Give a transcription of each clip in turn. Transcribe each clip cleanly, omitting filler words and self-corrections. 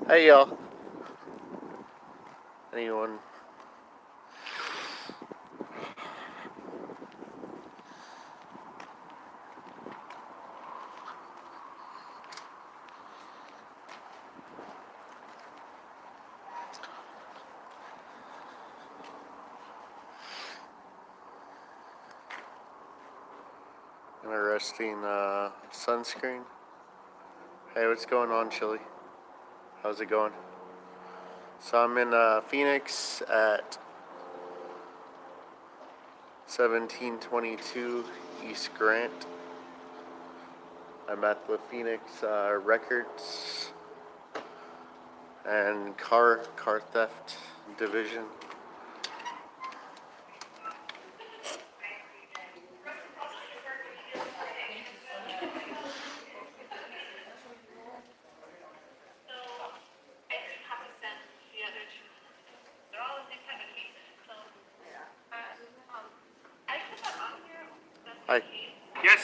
Hey y'all. Anyone? Interesting sunscreen. Hey, what's going on, Chili? How's it going? So I'm in Phoenix at 1722 East Grant. I'm at the Phoenix Records and car theft division. Hi. Yes.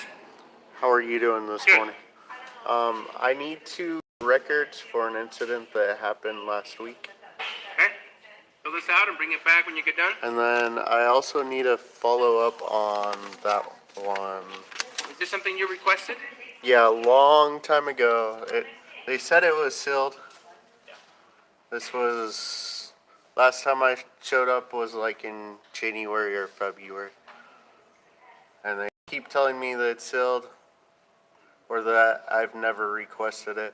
How are you doing this Good. morning? I need 2 records for an incident that happened last week. Okay. Fill this out and bring it back when you get done. And then I also need a follow-up on that one. Is this something you requested? Yeah, a long time ago. They said it was sealed. This was... Last time I showed up was like in January or February. And they keep telling me that it's sealed, or that I've never requested it.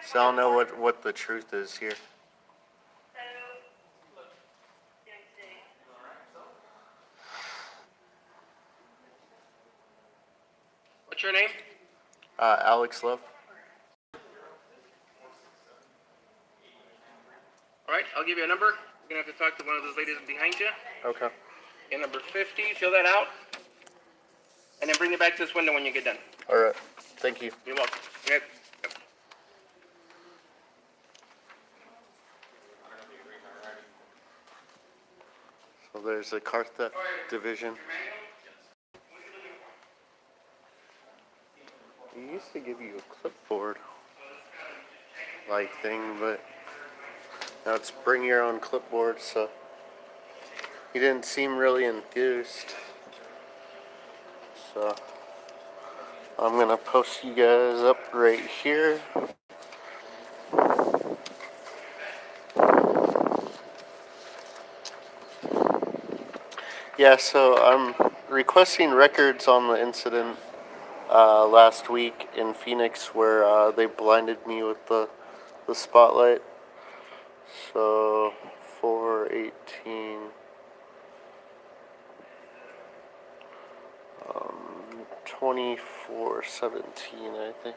So I don't know what the truth is here. What's your name? Alex Love. All right, I'll give you a number. You're going to have to talk to one of those ladies behind you. Okay. Okay, number 50. Fill that out. And then bring it back to this window when you get done. All right. Thank you. You're welcome. Yep. So there's a car theft division. He used to give you a clipboard like thing, but now it's bring your own clipboard, so he didn't seem really enthused. So I'm gonna post you guys up right here. Yeah, so I'm requesting records on the incident last week in Phoenix where they blinded me with the spotlight. So 418 2417, I think.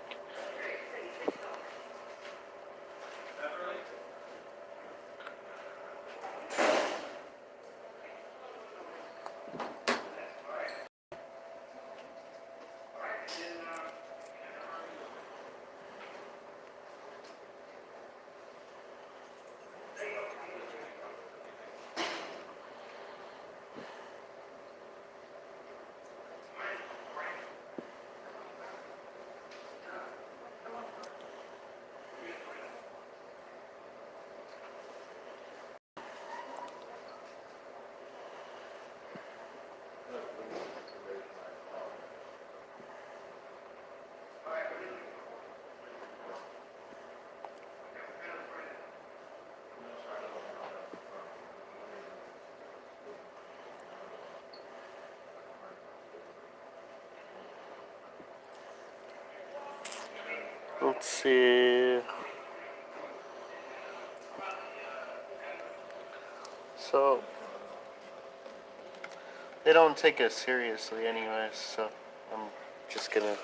Let's see. So they don't take us seriously anyways, so I'm just gonna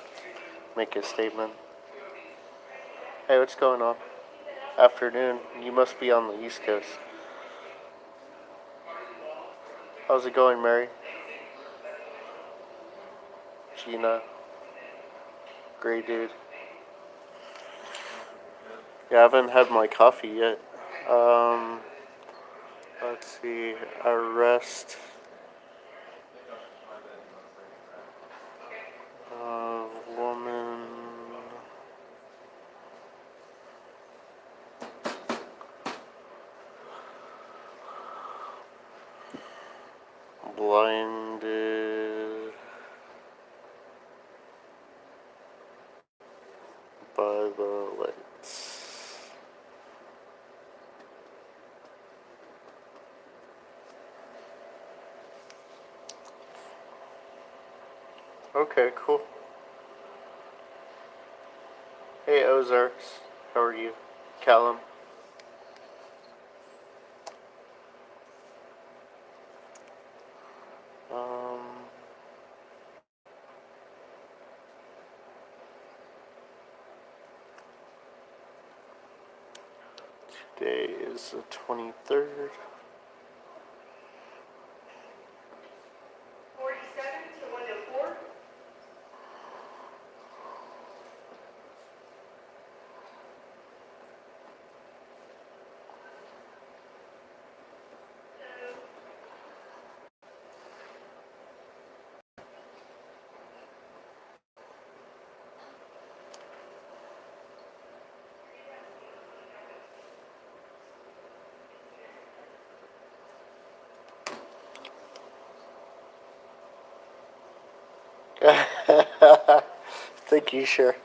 make a statement. Hey, what's going on? Afternoon. You must be on the East Coast. How's it going, Mary? Gina? Gray dude. Yeah, I haven't had my coffee yet. Let's see. Arrest woman. blinded by the lights. Okay, cool. Hey, Ozarks. How are you? Callum. Today is the 23rd. 47 to 104. Thank you, sure.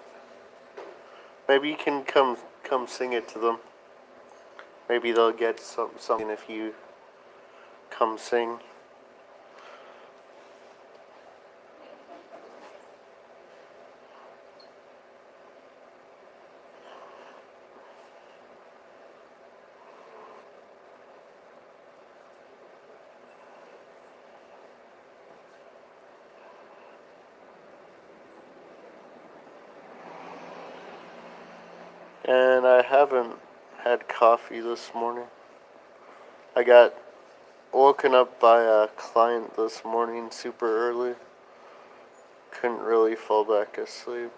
Maybe you can come sing it to them. Maybe they'll get something if you come sing. And I haven't had coffee this morning. I got woken up by a client this morning super early. Couldn't really fall back asleep.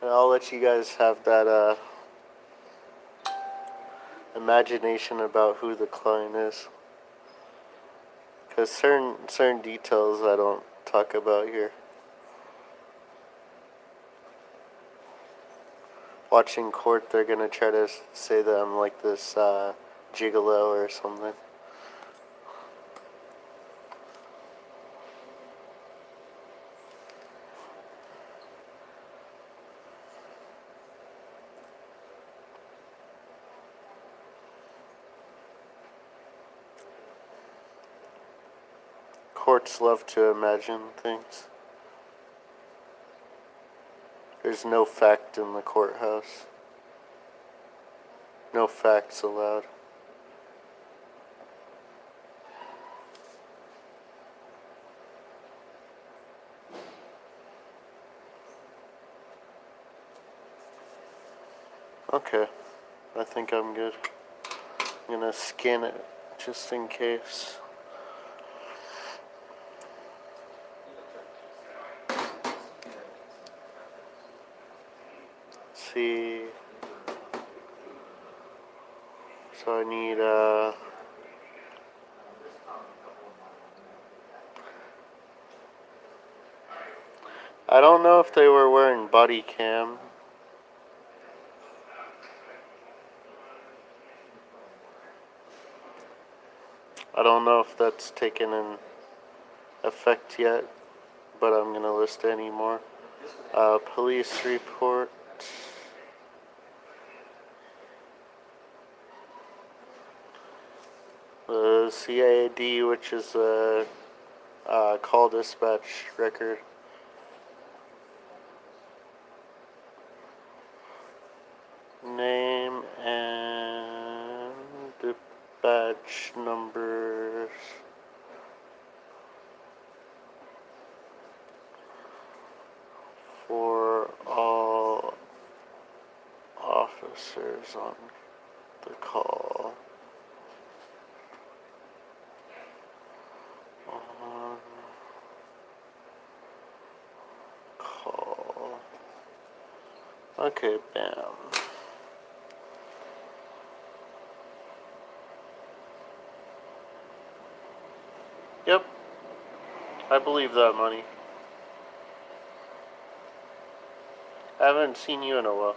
And I'll let you guys have that imagination about who the client is. Because certain details I don't talk about here. Watching court, they're gonna try to say that I'm like this gigolo or something. Courts love to imagine things. There's no fact in the courthouse. No facts allowed. Okay, I think I'm good. I'm gonna scan it just in case. Let's see. So I need I don't know if they were wearing body cam. I don't know if that's taken in effect yet, but I'm gonna list any more. Police report. The CAD, which is a call dispatch record. Name and the badge numbers. For all officers on the call. On call. Okay, bam. Yep, I believe that money. I haven't seen you in a while.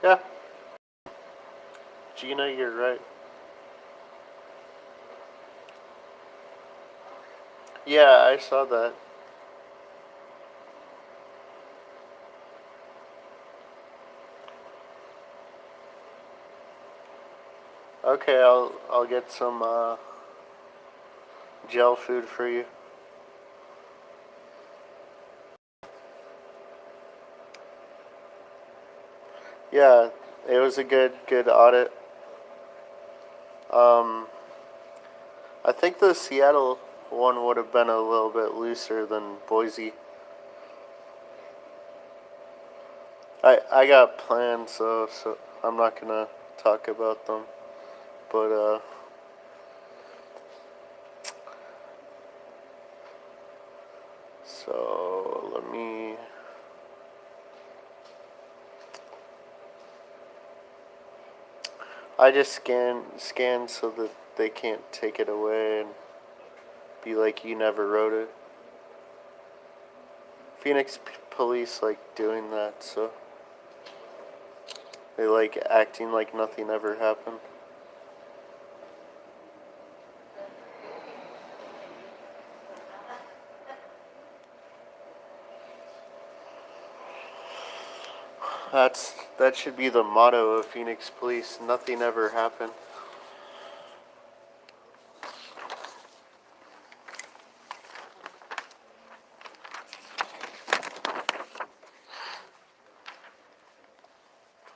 Yeah. Gina, you're right. Yeah, I saw that. Okay, I'll get some gel food for you. Yeah, it was a good audit. Um, I think the Seattle one would have been a little bit looser than Boise. I got plans, so I'm not gonna talk about them. But so let me. I just scan so that they can't take it away and be like you never wrote it. Phoenix police like doing that, so they like acting like nothing ever happened. That should be the motto of Phoenix police. Nothing ever happened.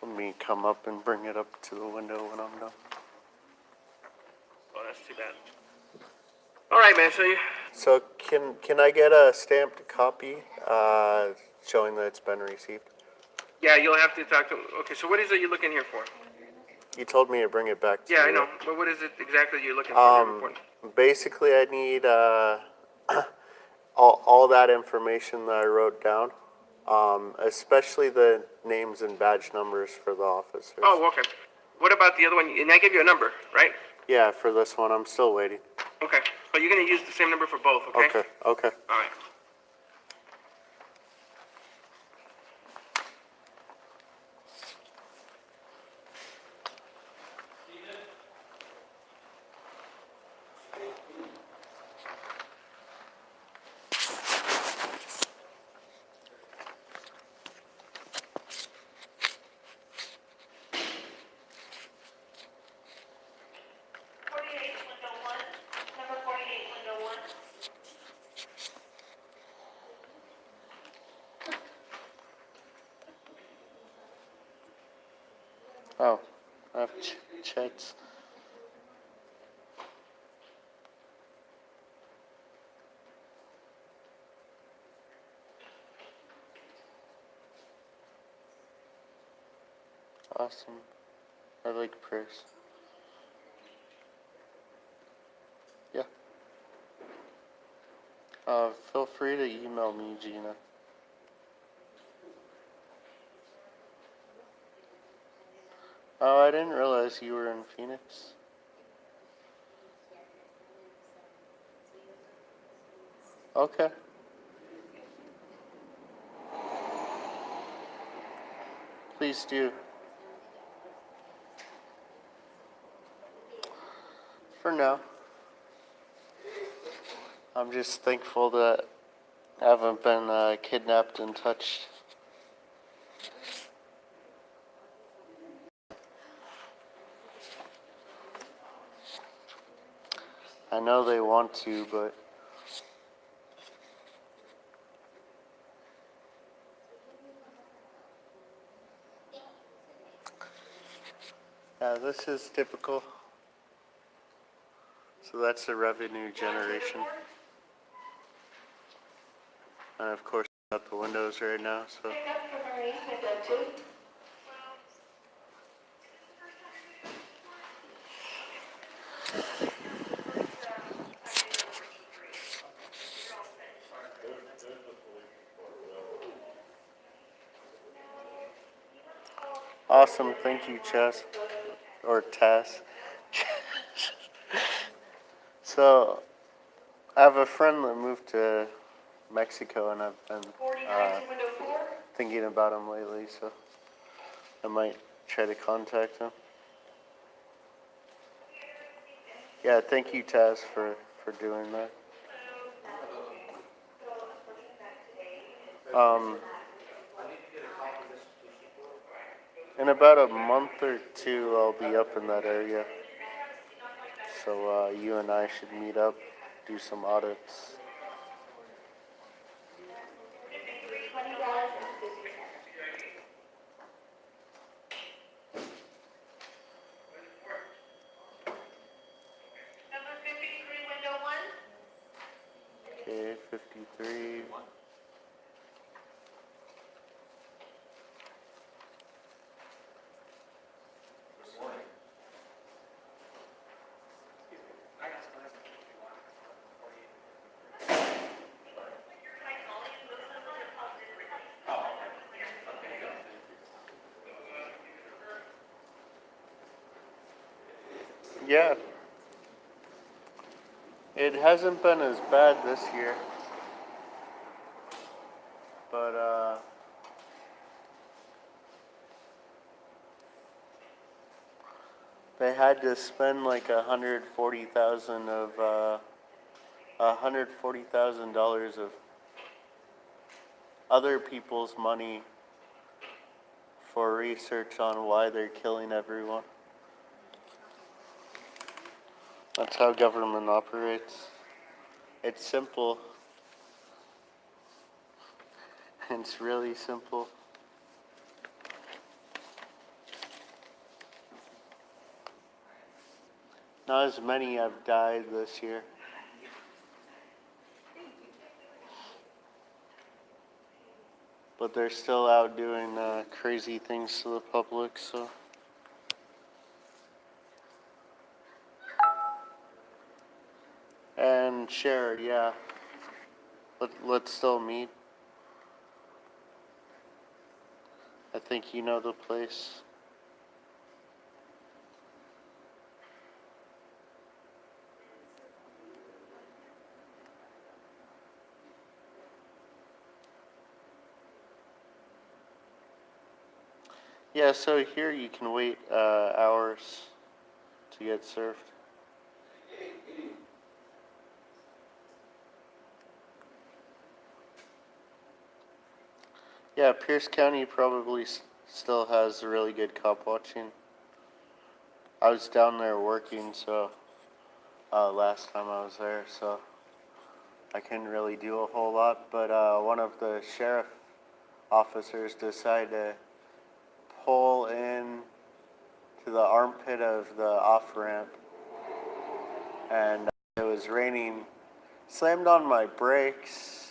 Let me come up and bring it up to the window when I'm done. Oh, that's too bad. All right, man. So can I get a stamped copy showing that it's been received? Yeah, you'll have to talk to. Okay, so what is it you're looking here for? You told me to bring it back to Yeah, you. I know. But what is it exactly you're looking for? Basically, I need all that information that I wrote down, especially the names and badge numbers for the officers. Oh, okay. What about the other one? And I gave you a number, right? Yeah, for this one, I'm still waiting. Okay. But you're going to use the same number for both, okay? Okay. All right. Number 48, window 1. Oh, I have checks. Awesome. I like prayers. Yeah. Feel free to email me, Gina. Oh, I didn't realize you were in Phoenix. Okay. Please do. For now. I'm just thankful that I haven't been kidnapped and touched. I know they want to, but yeah, this is typical. So that's the revenue generation. And of course, out the windows right now, so. Pick up for Marie, window 2. Awesome, thank you, Chess. Or Tess. So, I have a friend that moved to Mexico, and I've been 49 to window 4. thinking about him lately, so I might try to contact him. Yeah, thank you, Taz, for doing that. In about a month or two, I'll be up in that area. So you and I should meet up, do some audits. Number 53, window 1. Okay, 53. Yeah. It hasn't been as bad this year. But they had to spend like $140,000 of other people's money for research on why they're killing everyone. That's how government operates. It's simple. It's really simple. Not as many have died this year. But they're still out doing crazy things to the public, so. And share, yeah. Let's still meet. I think you know the place. Yeah, so here you can wait hours to get served. Yeah, Pierce County probably still has really good cop watching. I was down there working, so last time I was there, so I couldn't really do a whole lot. But one of the sheriff officers decided to pull in to the armpit of the off ramp, and it was raining. Slammed on my brakes,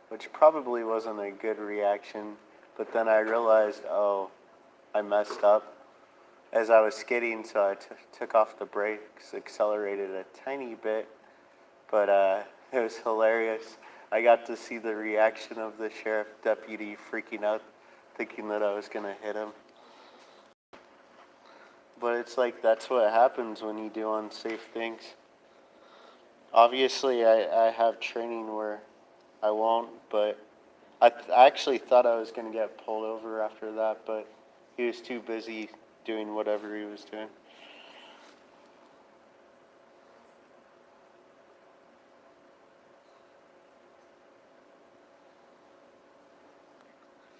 which probably wasn't a good reaction, but then I realized, oh, I messed up as I was skidding, so I took off the brakes, accelerated a tiny bit, but it was hilarious. I got to see the reaction of the sheriff deputy freaking out, thinking that I was going to hit him. But it's like, that's what happens when you do unsafe things. Obviously, I have training where I won't, but I actually thought I was going to get pulled over after that, but he was too busy doing whatever he was doing.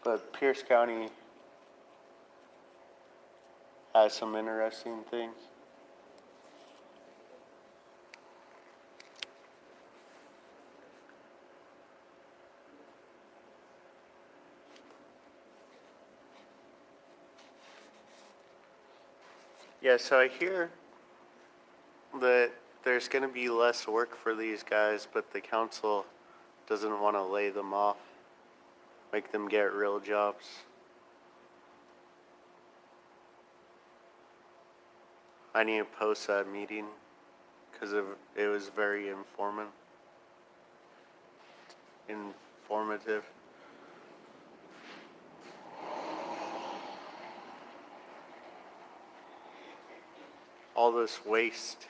But Pierce County has some interesting things. Yeah, so I hear that there's going to be less work for these guys, but the council doesn't want to lay them off, make them get real jobs. I need to post that meeting because it was very informative. All this waste.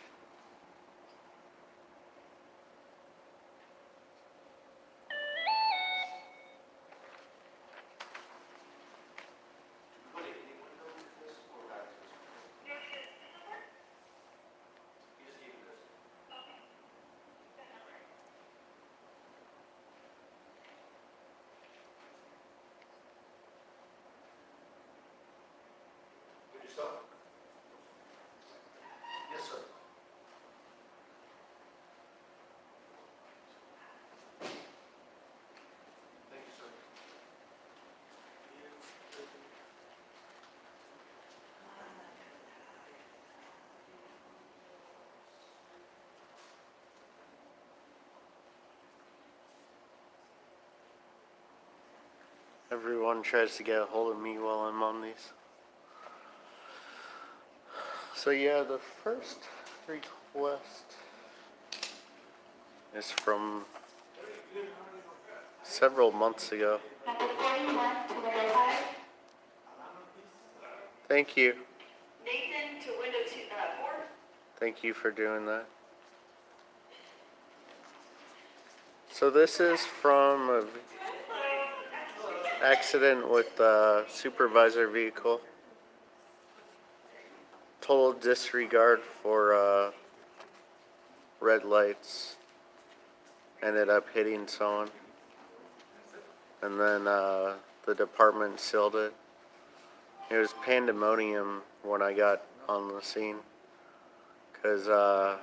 Everyone tries to get a hold of me while I'm on these. So yeah, the first request is from several months ago. Number 41 to window 5. Thank you. Nathan to window 4. Thank you for doing that. So this is from an accident with the supervisor vehicle. Total disregard for red lights. Ended up hitting someone. And then the department sealed it. It was pandemonium when I got on the scene. Because a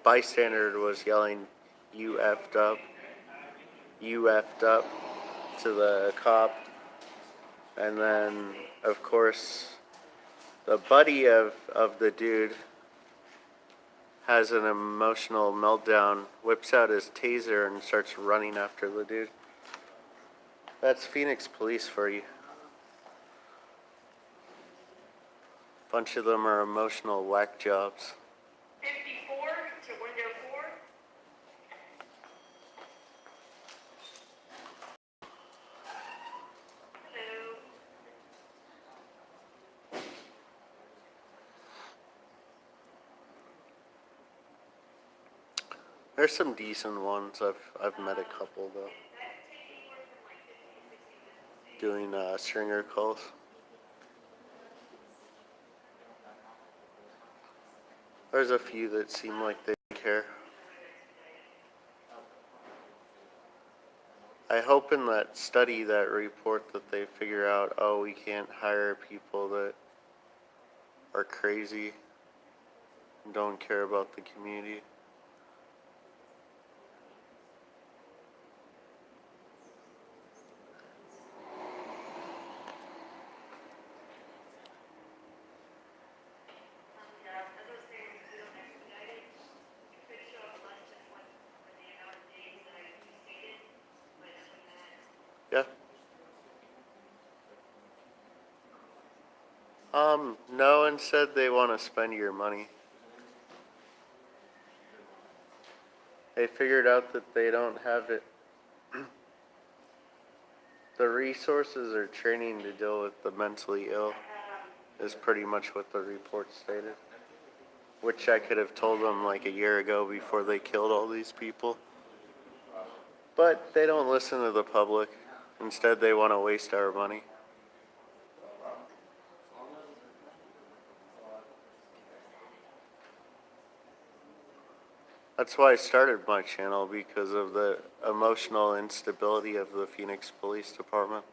bystander was yelling, "You effed up. You effed up," to the cop. And then, of course, the buddy of the dude has an emotional meltdown, whips out his taser and starts running after the dude. That's Phoenix police for you. Bunch of them are emotional whack jobs. 54 to window 4. Hello. There's some decent ones. I've met a couple though. Doing stringer calls. There's a few that seem like they care. I hope in that study, that report, that they figure out, oh, we can't hire people that are crazy and don't care about the community. Yeah. No one said they want to spend your money. They figured out that they don't have it. The resources or training to deal with the mentally ill is pretty much what the report stated. Which I could have told them like a year ago before they killed all these people. But they don't listen to the public. Instead, they want to waste our money. That's why I started my channel, because of the emotional instability of the Phoenix Police Department.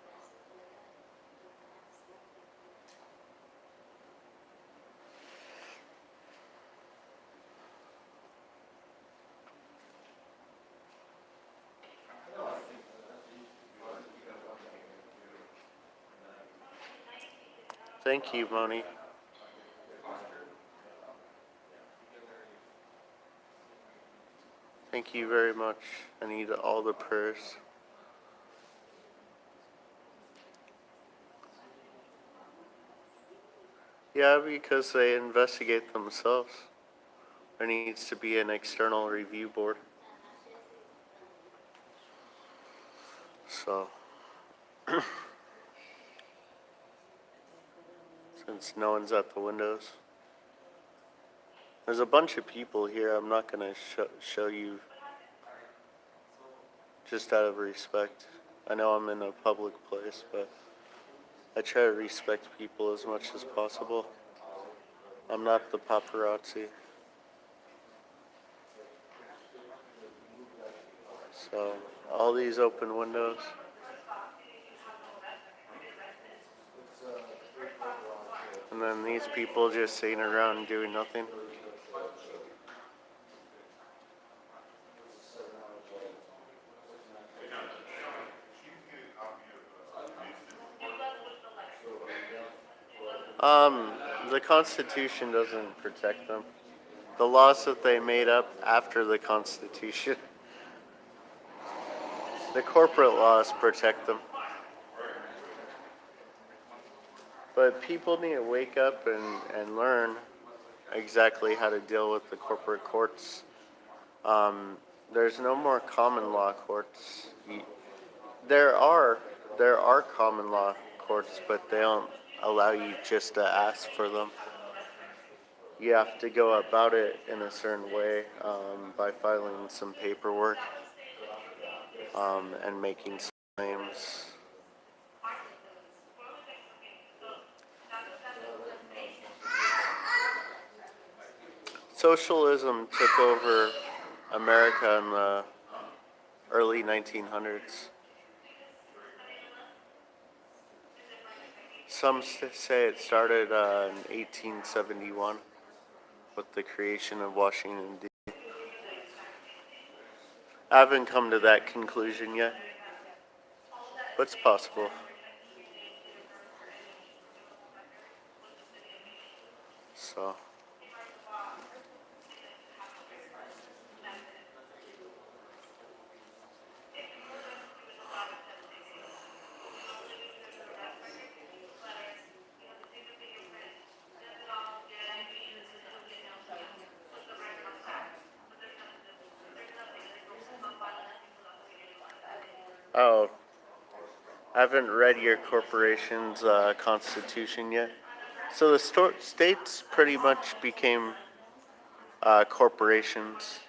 Thank you, Moni. Thank you very much. I need all the prayers. Yeah, because they investigate themselves. There needs to be an external review board. So, since no one's at the windows. There's a bunch of people here. I'm not going to show you just out of respect. I know I'm in a public place, but I try to respect people as much as possible. I'm not the paparazzi. So, all these open windows. And then these people just sitting around and doing nothing. The Constitution doesn't protect them. The laws that they made up after the Constitution, the corporate laws protect them. But people need to wake up and learn exactly how to deal with the corporate courts. There's no more common law courts. There are common law courts, but they don't allow you just to ask for them. You have to go about it in a certain way, by filing some paperwork, and making some claims. Socialism took over America in the early 1900s. Some say it started in 1871 with the creation of Washington, D.C. I haven't come to that conclusion yet, but it's possible. So, oh, I haven't read your corporation's constitution yet. So the states pretty much became corporations.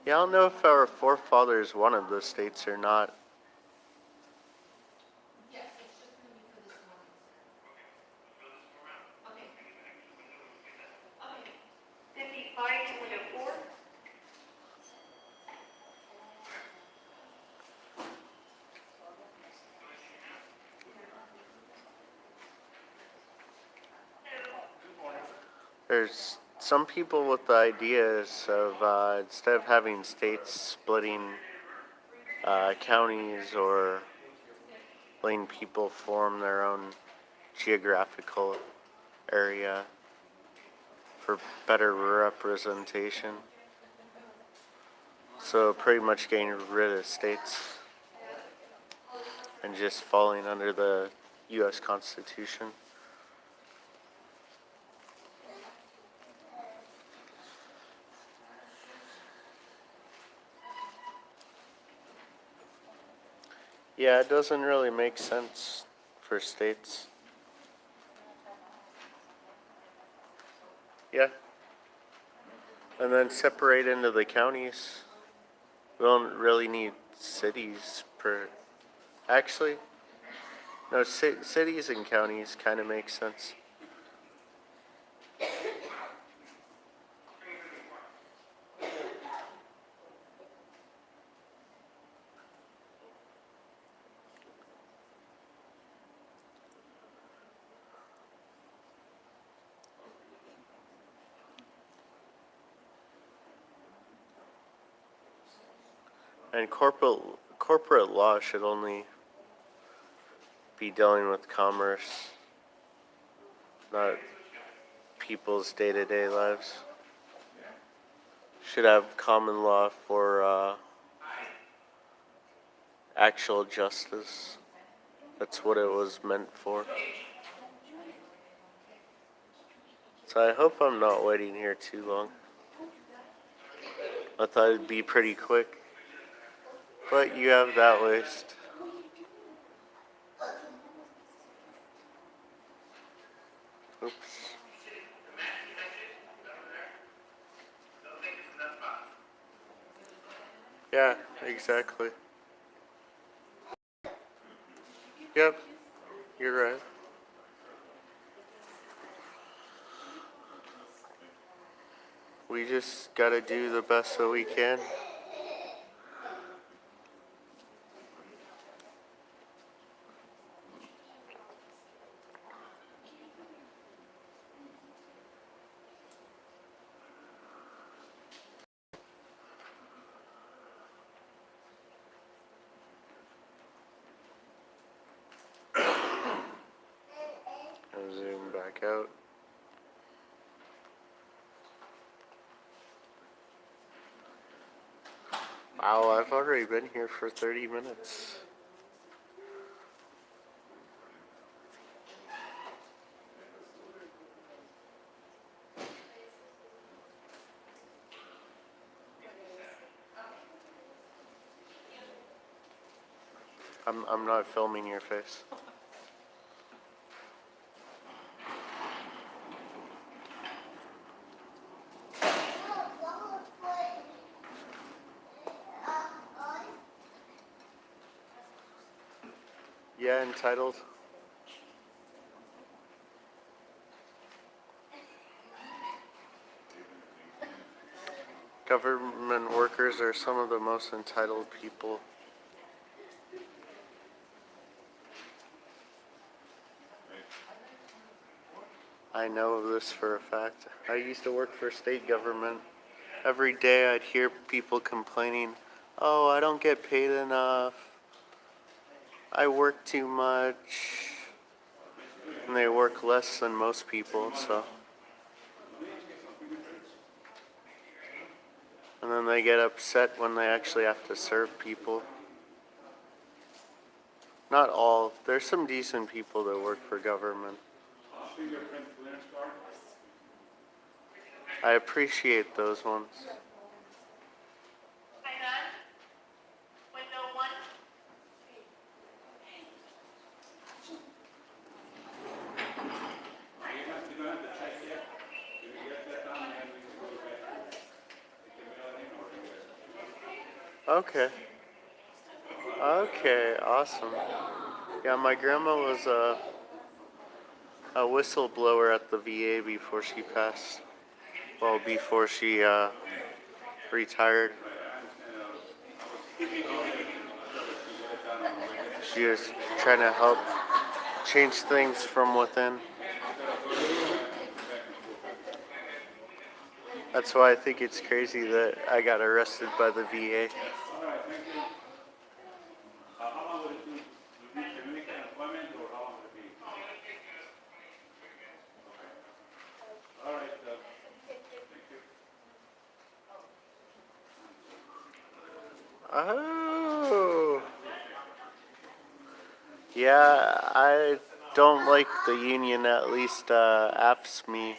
Yeah, I don't know if our forefathers wanted the states or not. 55 to window 4. There's some people with the ideas of instead of having states splitting counties or letting people form their own geographical area for better representation. So pretty much getting rid of states and just falling under the U.S. Constitution. Yeah, it doesn't really make sense for states. Yeah. And then separate into the counties. We don't really need cities per. Actually, no, cities and counties kind of make sense. And corporate law should only be dealing with commerce, not people's day-to-day lives. Should have common law for actual justice. That's what it was meant for. So I hope I'm not waiting here too long. I thought it'd be pretty quick. But you have that list. Oops. Yeah, exactly. Yep, you're right. We just gotta do the best that we can. back out. Wow, I've already been here for 30 minutes. I'm not filming your face. Yeah, entitled. Government workers are some of the most entitled people. I know this for a fact. I used to work for state government. Every day I'd hear people complaining, oh, I don't get paid enough. I work too much. And they work less than most people, so. And then they get upset when they actually have to serve people. Not all. There's some decent people that work for government. I appreciate those ones. Hi, Don. Window 1. Okay. Okay, awesome. Yeah, my grandma was a whistleblower at the VA before she passed. Well, before she retired. She was trying to help change things from within. That's why I think it's crazy that I got arrested by the VA. Oh. Yeah, I don't like the union, at least AFSCME.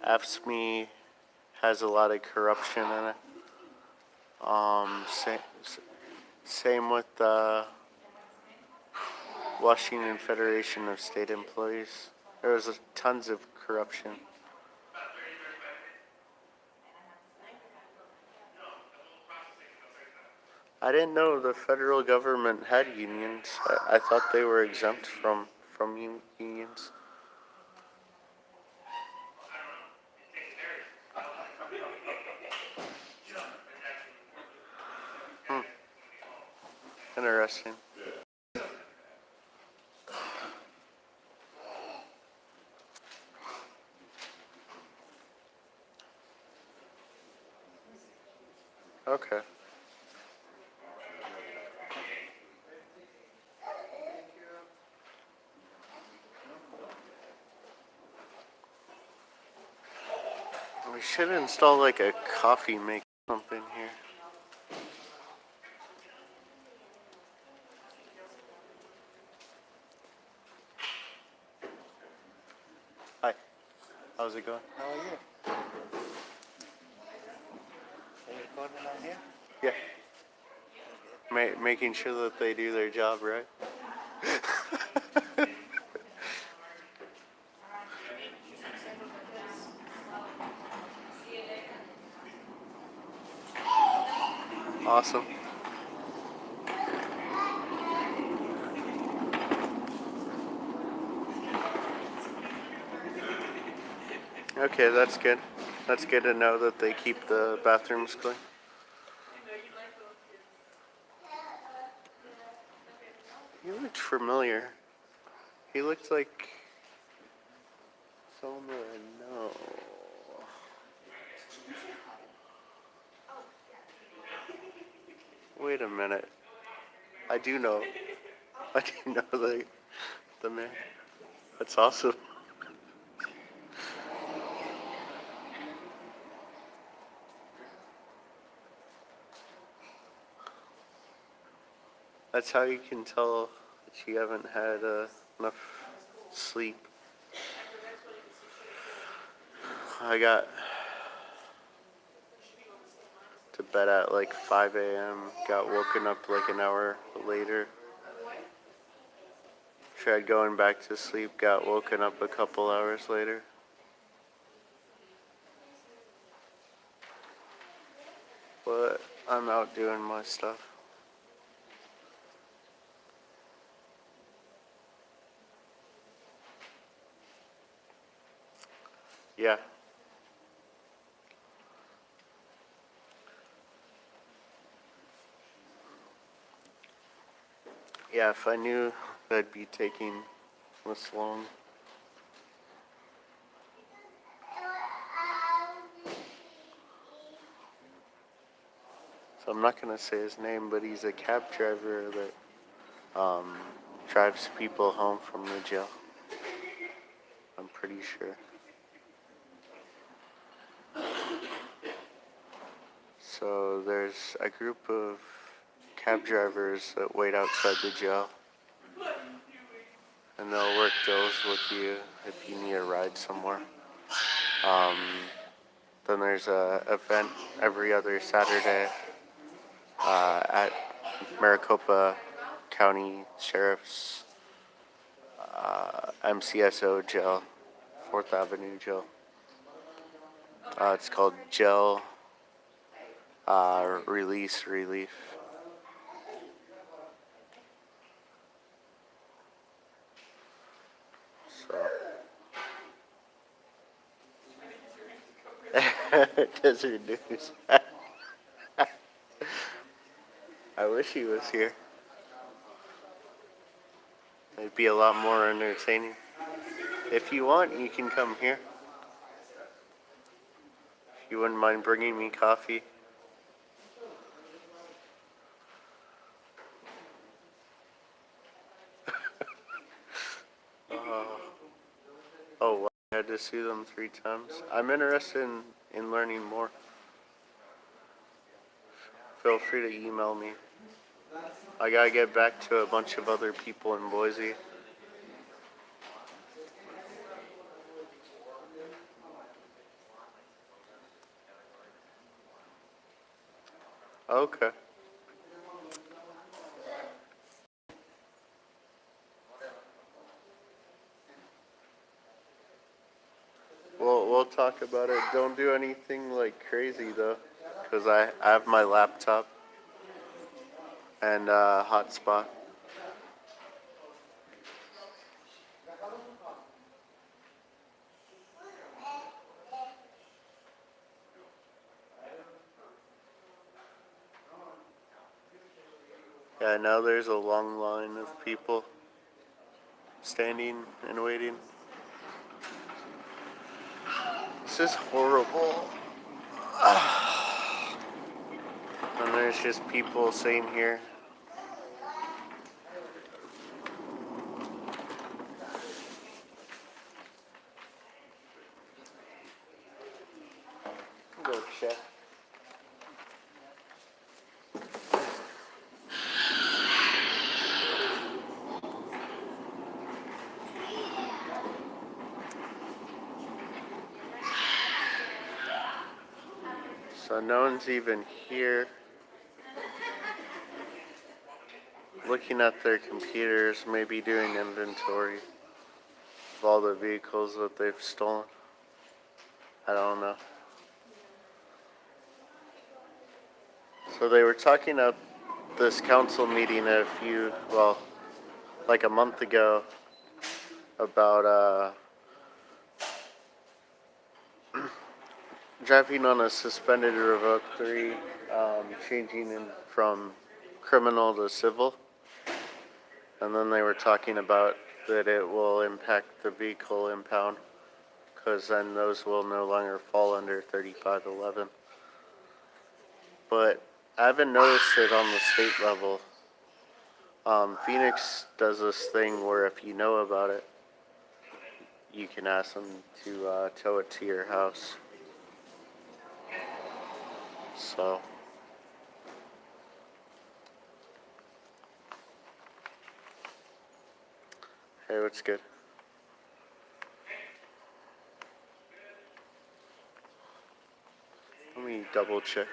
AFSCME has a lot of corruption in it. Same with the Washington Federation of State Employees. There was tons of corruption. I didn't know the federal government had unions. I thought they were exempt from unions. Interesting. Okay. We should install like a coffee maker or something here. Hi. How's it going? How are you? Are you recording on here? Yeah. Making sure that they do their job right. Awesome. Okay, that's good. That's good to know that they keep the bathrooms clean. He looked familiar. He looked like someone that I know. Wait a minute. I do know. I do know the man. That's awesome. That's how you can tell that you haven't had enough sleep. I got to bed at like 5 a.m. Got woken up like an hour later. Tried going back to sleep. Got woken up a couple hours later. But I'm out doing my stuff. Yeah. Yeah, if I knew that'd be taking this long. So I'm not gonna say his name, but he's a cab driver that drives people home from the jail. I'm pretty sure. So there's a group of cab drivers that wait outside the jail, and they'll work deals with you if you need a ride somewhere. Then there's a event every other Saturday at Maricopa County Sheriff's MCSO jail, 4th Avenue jail. It's called Jail Release Relief. So Desert News. I wish he was here. It'd be a lot more entertaining. If you want, you can come here. If you wouldn't mind bringing me coffee. Oh, wow. I had to sue them 3 times. I'm interested in learning more. Feel free to email me. I gotta get back to a bunch of other people in Boise. Okay. We'll talk about it. Don't do anything like crazy though, because I have my laptop and hotspot. Yeah, now there's a long line of people standing and waiting. This is horrible. And there's just people sitting here. Go check. So no one's even here looking at their computers, maybe doing inventory of all the vehicles that they've stolen. I don't know. So they were talking at this council meeting like a month ago about driving on a suspended revoked 3, changing from criminal to civil. And then they were talking about that it will impact the vehicle impound, because then those will no longer fall under 3511. But I haven't noticed it on the state level. Phoenix does this thing where if you know about it, you can ask them to tow it to your house. So Hey, what's good? Let me double check.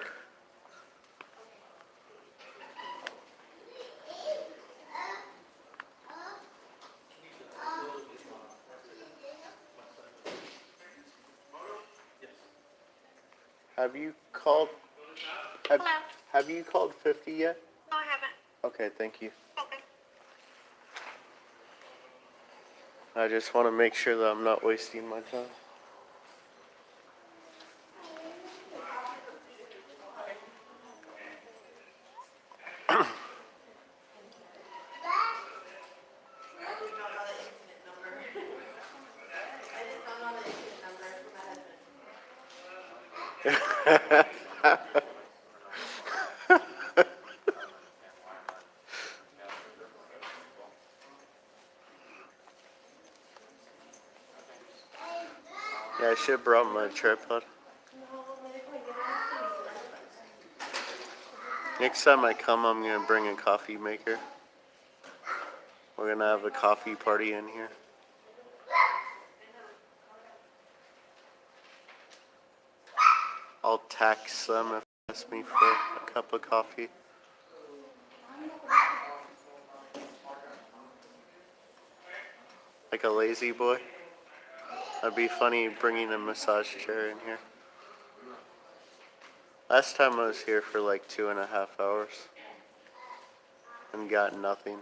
Have you called? Have, Hello. have you called 50 yet? No, I haven't. Okay, thank you. Okay. I just want to make sure that I'm not wasting my time. Yeah, I should have brought my tripod. Next time I come, I'm going to bring a coffee maker. We're going to have a coffee party in here. I'll tax them if they ask me for a cup of coffee. Like a lazy boy. That'd be funny bringing a massage chair in here. Last time I was here for like 2.5 hours and got nothing.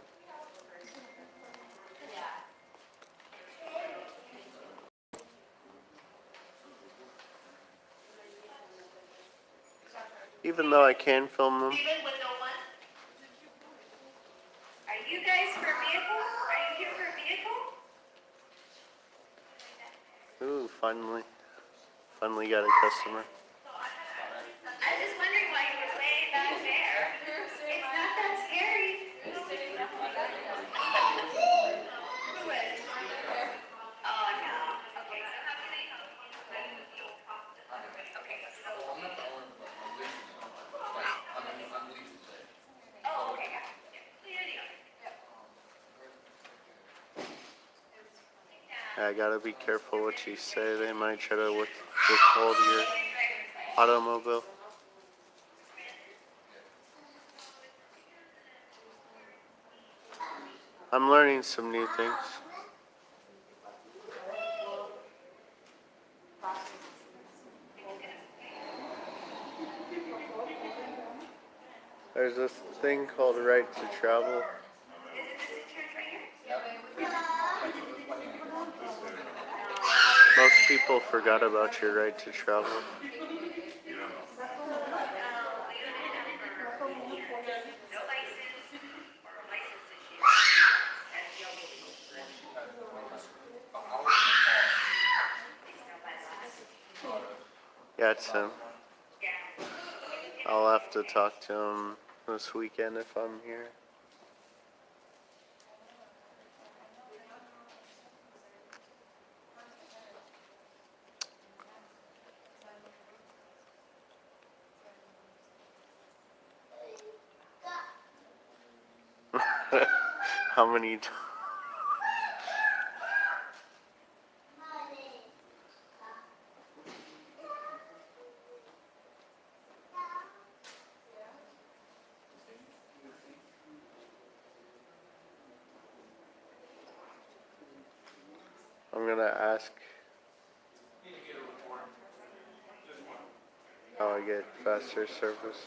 Even though I can film them. Steven with no one. Are you guys for vehicle? Are you here for a vehicle? Ooh, finally got a customer. I'm just wondering why you were way back there. It's not that scary. Who is? Oh, no. Okay. Okay, so. Oh, okay, yeah. I gotta be careful what you say. They might try to withhold your automobile. I'm learning some new things. There's this thing called right to travel. Most people forgot about your right to travel. Yeah, it's him. I'll have to talk to him this weekend if I'm here. How many times? I'm gonna ask how I get faster service.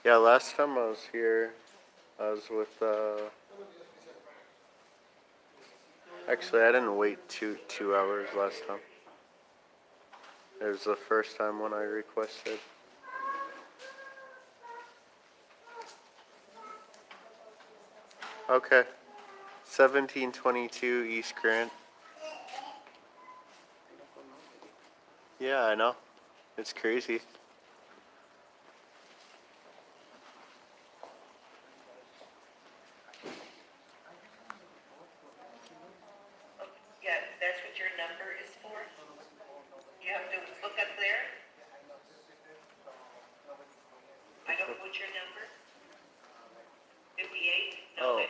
Yeah, last time I was here, I was with, actually I didn't wait two hours last time. It was the first time when I requested. Okay. 1722 East Grant. Yeah, I know. It's crazy.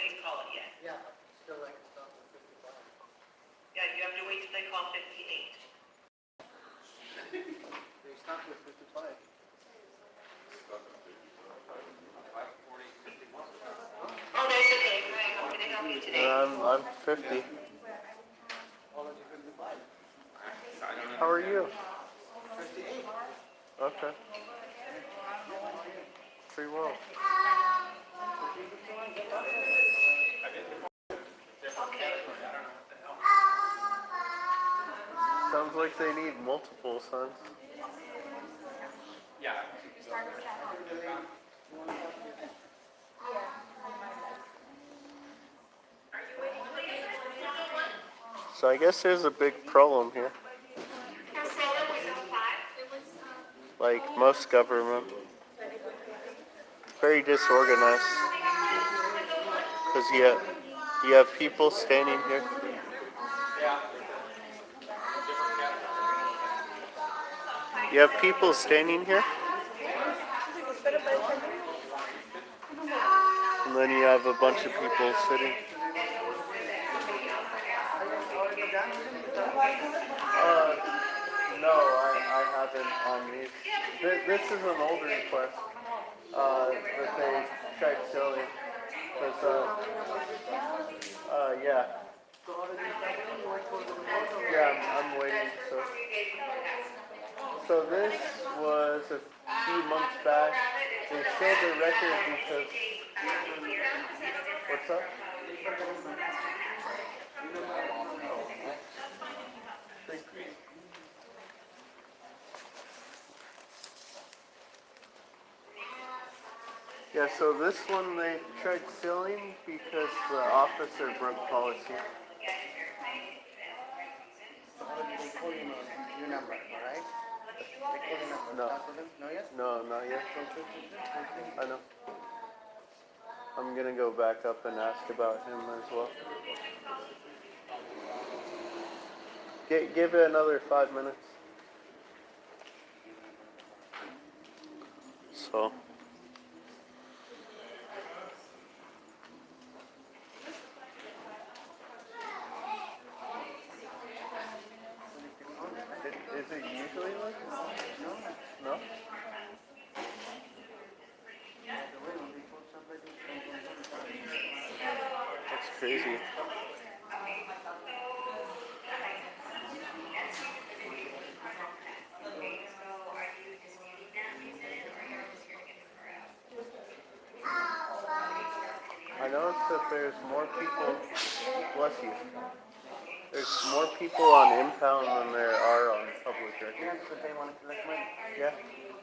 didn't call it yet. Yeah, still like it's not for 55. Yeah, you have to wait till they call 58. They start with 55. Oh, that's okay. Hi, how can I help you today? I'm 50. Already 55. How are you? 58. Okay. Free will. Sounds like they need multiple sons. So I guess there's a big problem here. Like most government, very disorganized. Because you have people standing here. You have people standing here. And then you have a bunch of people sitting. No, I haven't on these. This is an older request that they tried selling. Because, yeah. Yeah, I'm waiting. So this was a few months back. They sold the record because. What's up? Yeah, so this one they tried selling because the officer broke policy. So already they call you on your number, alright? They call your number. No. Talk to them? No yet? No, not yet. I know. I'm gonna go back up and ask about him as well. Give it another 5 minutes. So. Is it usually like this? No? That's crazy. I noticed that there's more people, bless you, there's more people on impound than there are on public record. Yeah, because they want to collect money. Yeah.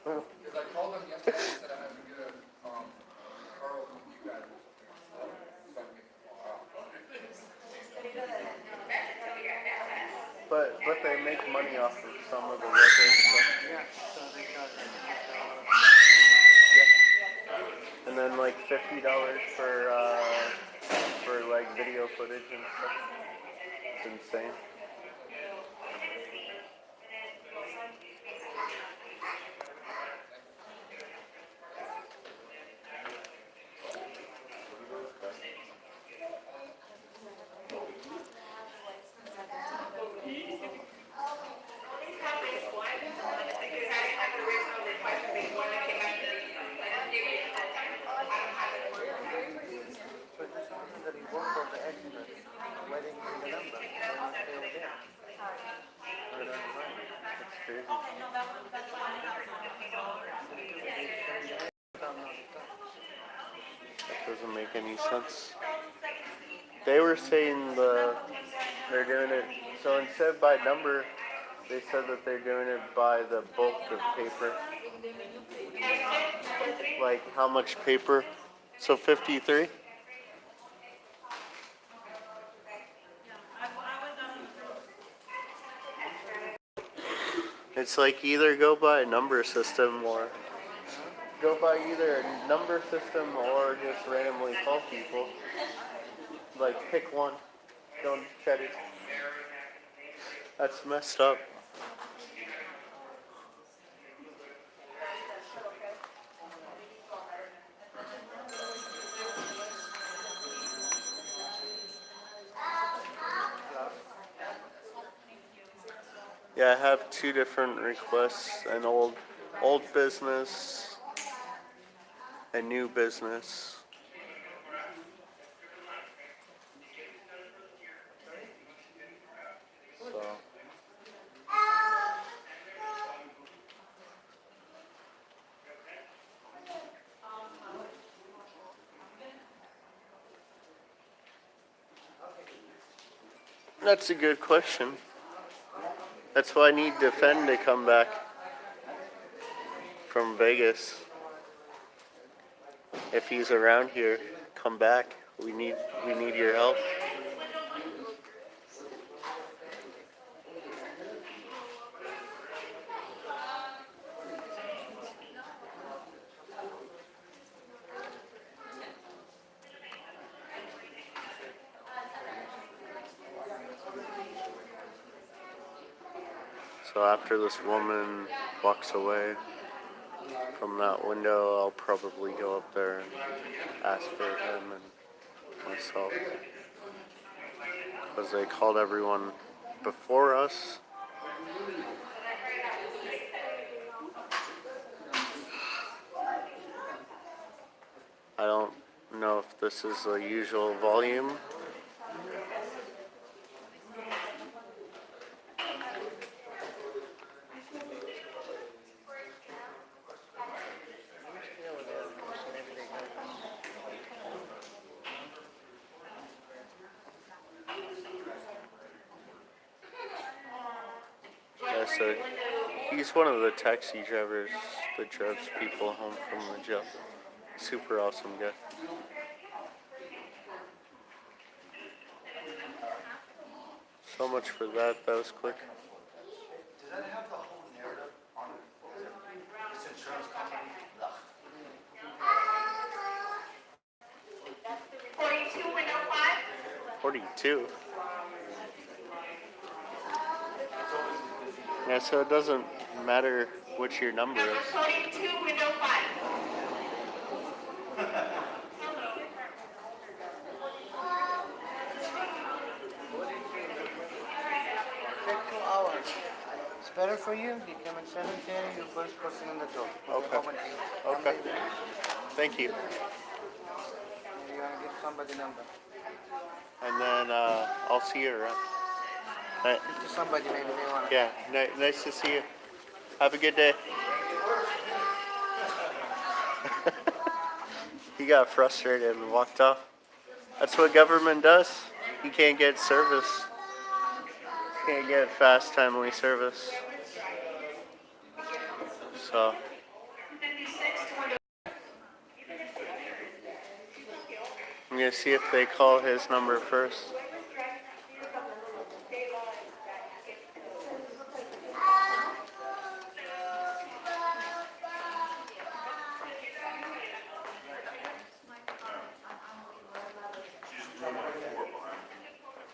Because I called them yesterday and said I had to get a referral from you guys or something. So I'm getting a call out. But they make money off of some of the records. So. Yeah, so they charge them. Yeah. And then like $50 for like video footage and stuff. It's insane. So it just means that he worked for the extras, waiting for the number, and then you stay over there. That's crazy. That doesn't make any sense. They were saying they're doing it, so instead by number, they said that they're doing it by the bulk of paper. Like how much paper? So 53? It's like either go by a number system or go by either a number system or just randomly call people. Like pick one. Don't try to. That's messed up. Yeah, I have two different requests, an old business and new business. So that's a good question. That's why I need Defend to come back from Vegas. If he's around here, come back. We need your help. So after this woman walks away from that window, I'll probably go up there and ask for him and myself. Because they called everyone before us. I don't know if this is the usual volume. Yeah, so he's one of the taxi drivers that drives people home from the jail. Super awesome guy. So much for that. That was quick. Does that have the whole narrative on it? This insurance company? Ugh. 42 window 5. 42. Yeah, so it doesn't matter what your number Number is. 42 window 5. Take 2 hours. It's better for you. You come at 7:30, you're first person in the door. Okay. Open to you. Okay. Thank you. And you're gonna get somebody number. And then I'll see you around. To somebody maybe they wanna. Yeah, nice to see you. Have a good day. He got frustrated and walked off. That's what government does. You can't get service. Can't get fast, timely service. So 56 to window. I'm gonna see if they call his number first.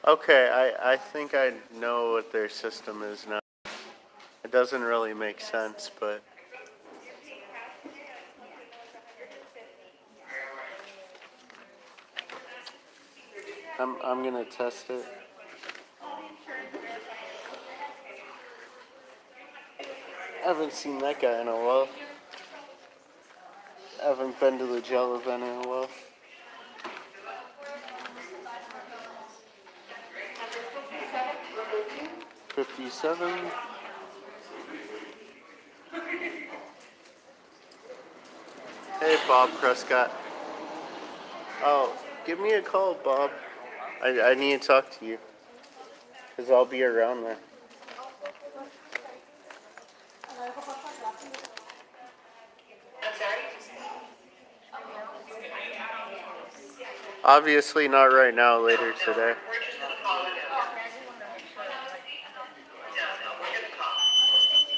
Okay, I think I know what their system is now. It doesn't really make sense, but I'm gonna test it. I haven't seen that guy in a while. I haven't been to the jail event in a while. $57. Hey, Bob Prescott. Oh, give me a call, Bob. I need to talk to you. Because I'll be around there. Obviously not right now, later today. We're just gonna call it in. No, we're gonna call.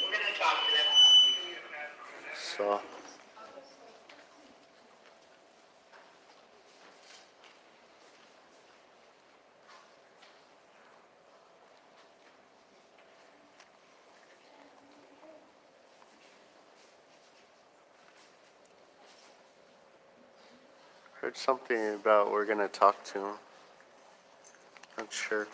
We're gonna talk to them. So, heard something about we're gonna talk to him. Not sure.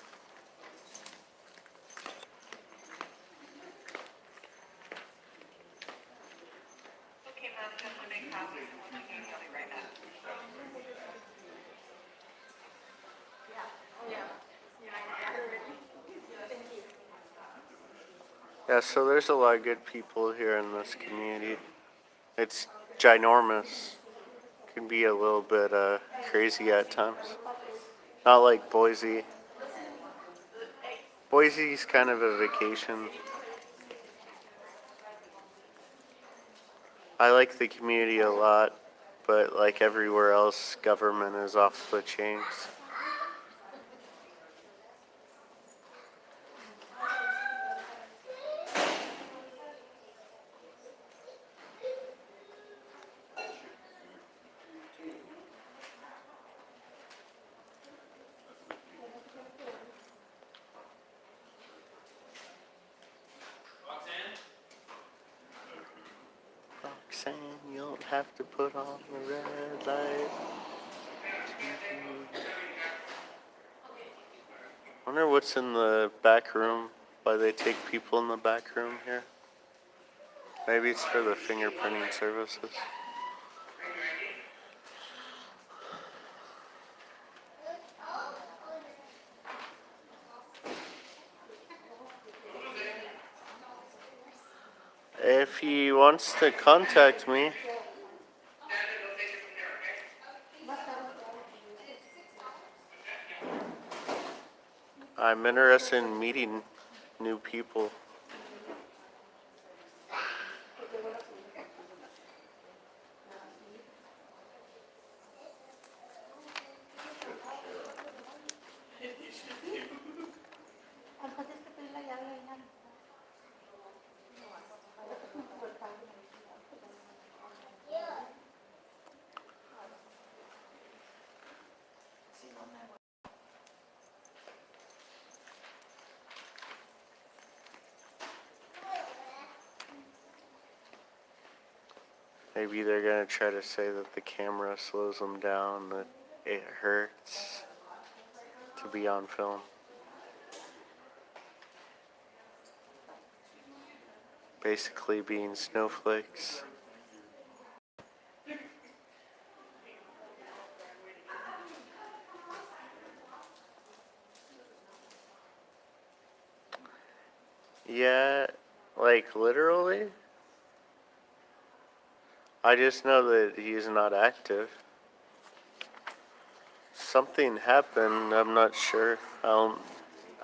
Yeah, so there's a lot of good people here in this community. It's ginormous. Can be a little bit crazy at times. Not like Boise. Boise's kind of a vacation. I like the community a lot, but like everywhere else, government is off the chains. Roxanne, you don't have to put on the red light. Wonder what's in the back room. Why they take people in the back room here? Maybe it's for the fingerprinting services. If he wants to contact me, I'm interested in meeting new people. Maybe they're gonna try to say that the camera slows them down, that it hurts to be on film. Basically being snowflakes. Yeah, like literally. I just know that he's not active. Something happened, I'm not sure. I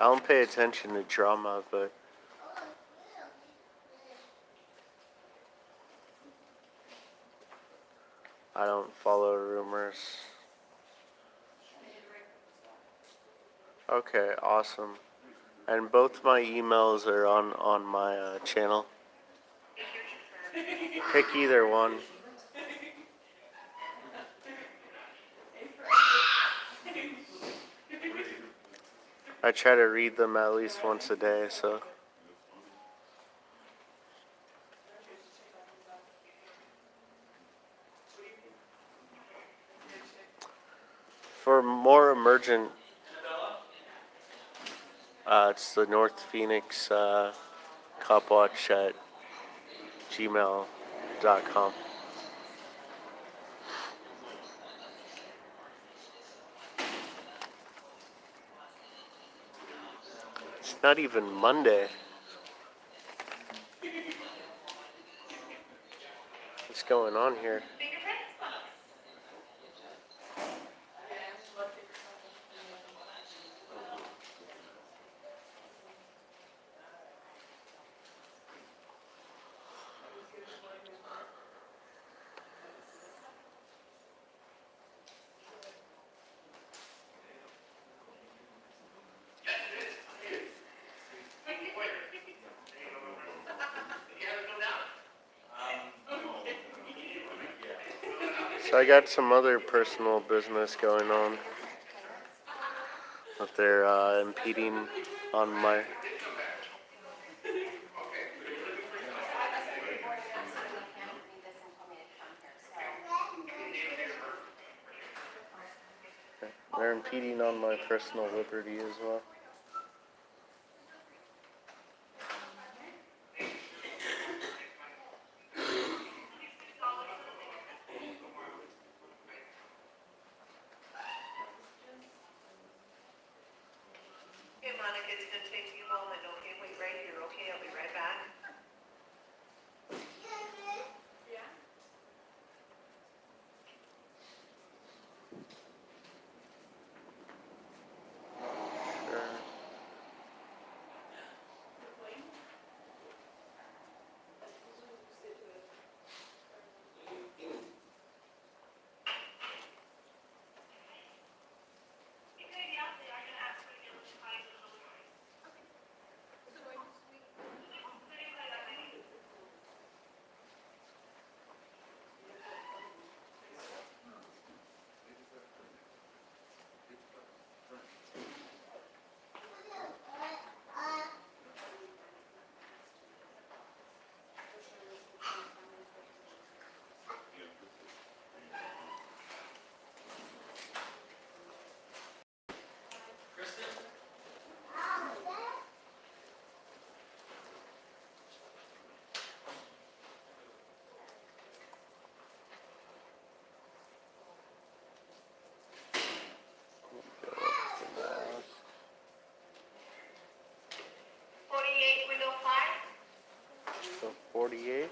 don't pay attention to drama, but I don't follow rumors. Okay, awesome. And both my emails are on my channel. Pick either one. I try to read them at least once a day, so. For more emergent, it's the North Phoenix Copwatch at gmail.com. It's not even Monday. What's going on here? So I got some other personal business going on that they're impeding on my. They're impeding on my personal liberty as well. Monica's gonna take you home and okay, wait right here, okay, I'll be right back. Window 5. So 48.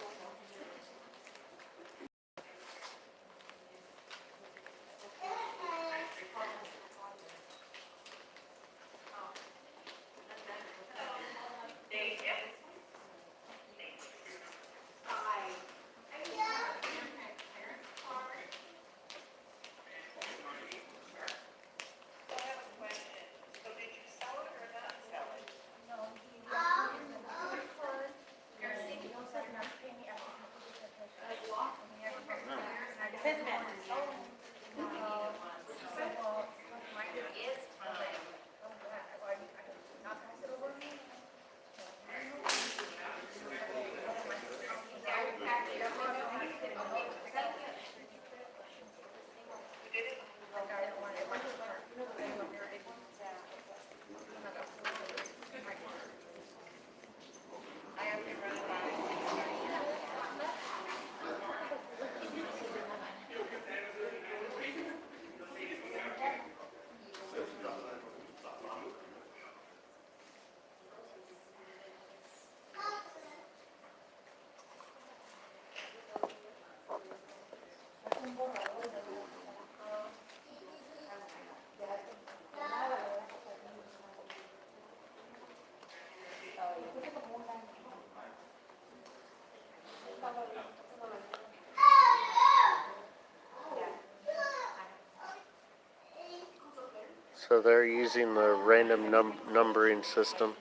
So they're using the random numbering system.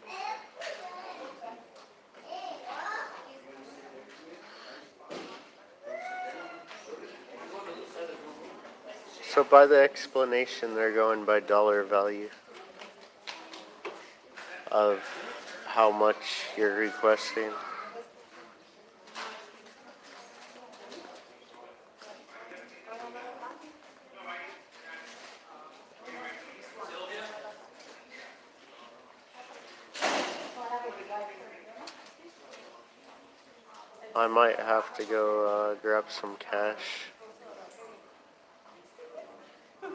So by the explanation, they're going by dollar value of how much you're requesting. I might have to go grab some cash. I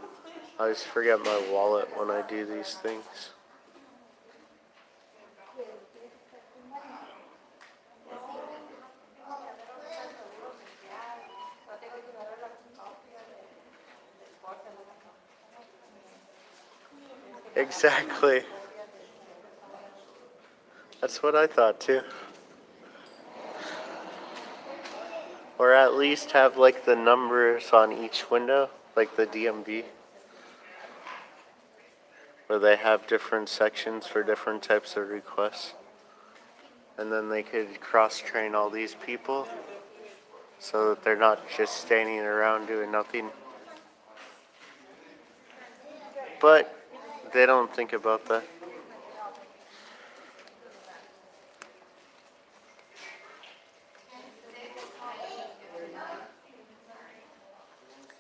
always forget my wallet when I do these things. Exactly. That's what I thought too. Or at least have like the numbers on each window, like the DMV, where they have different sections for different types of requests. And then they could cross-train all these people so that they're not just standing around doing nothing. But they don't think about that.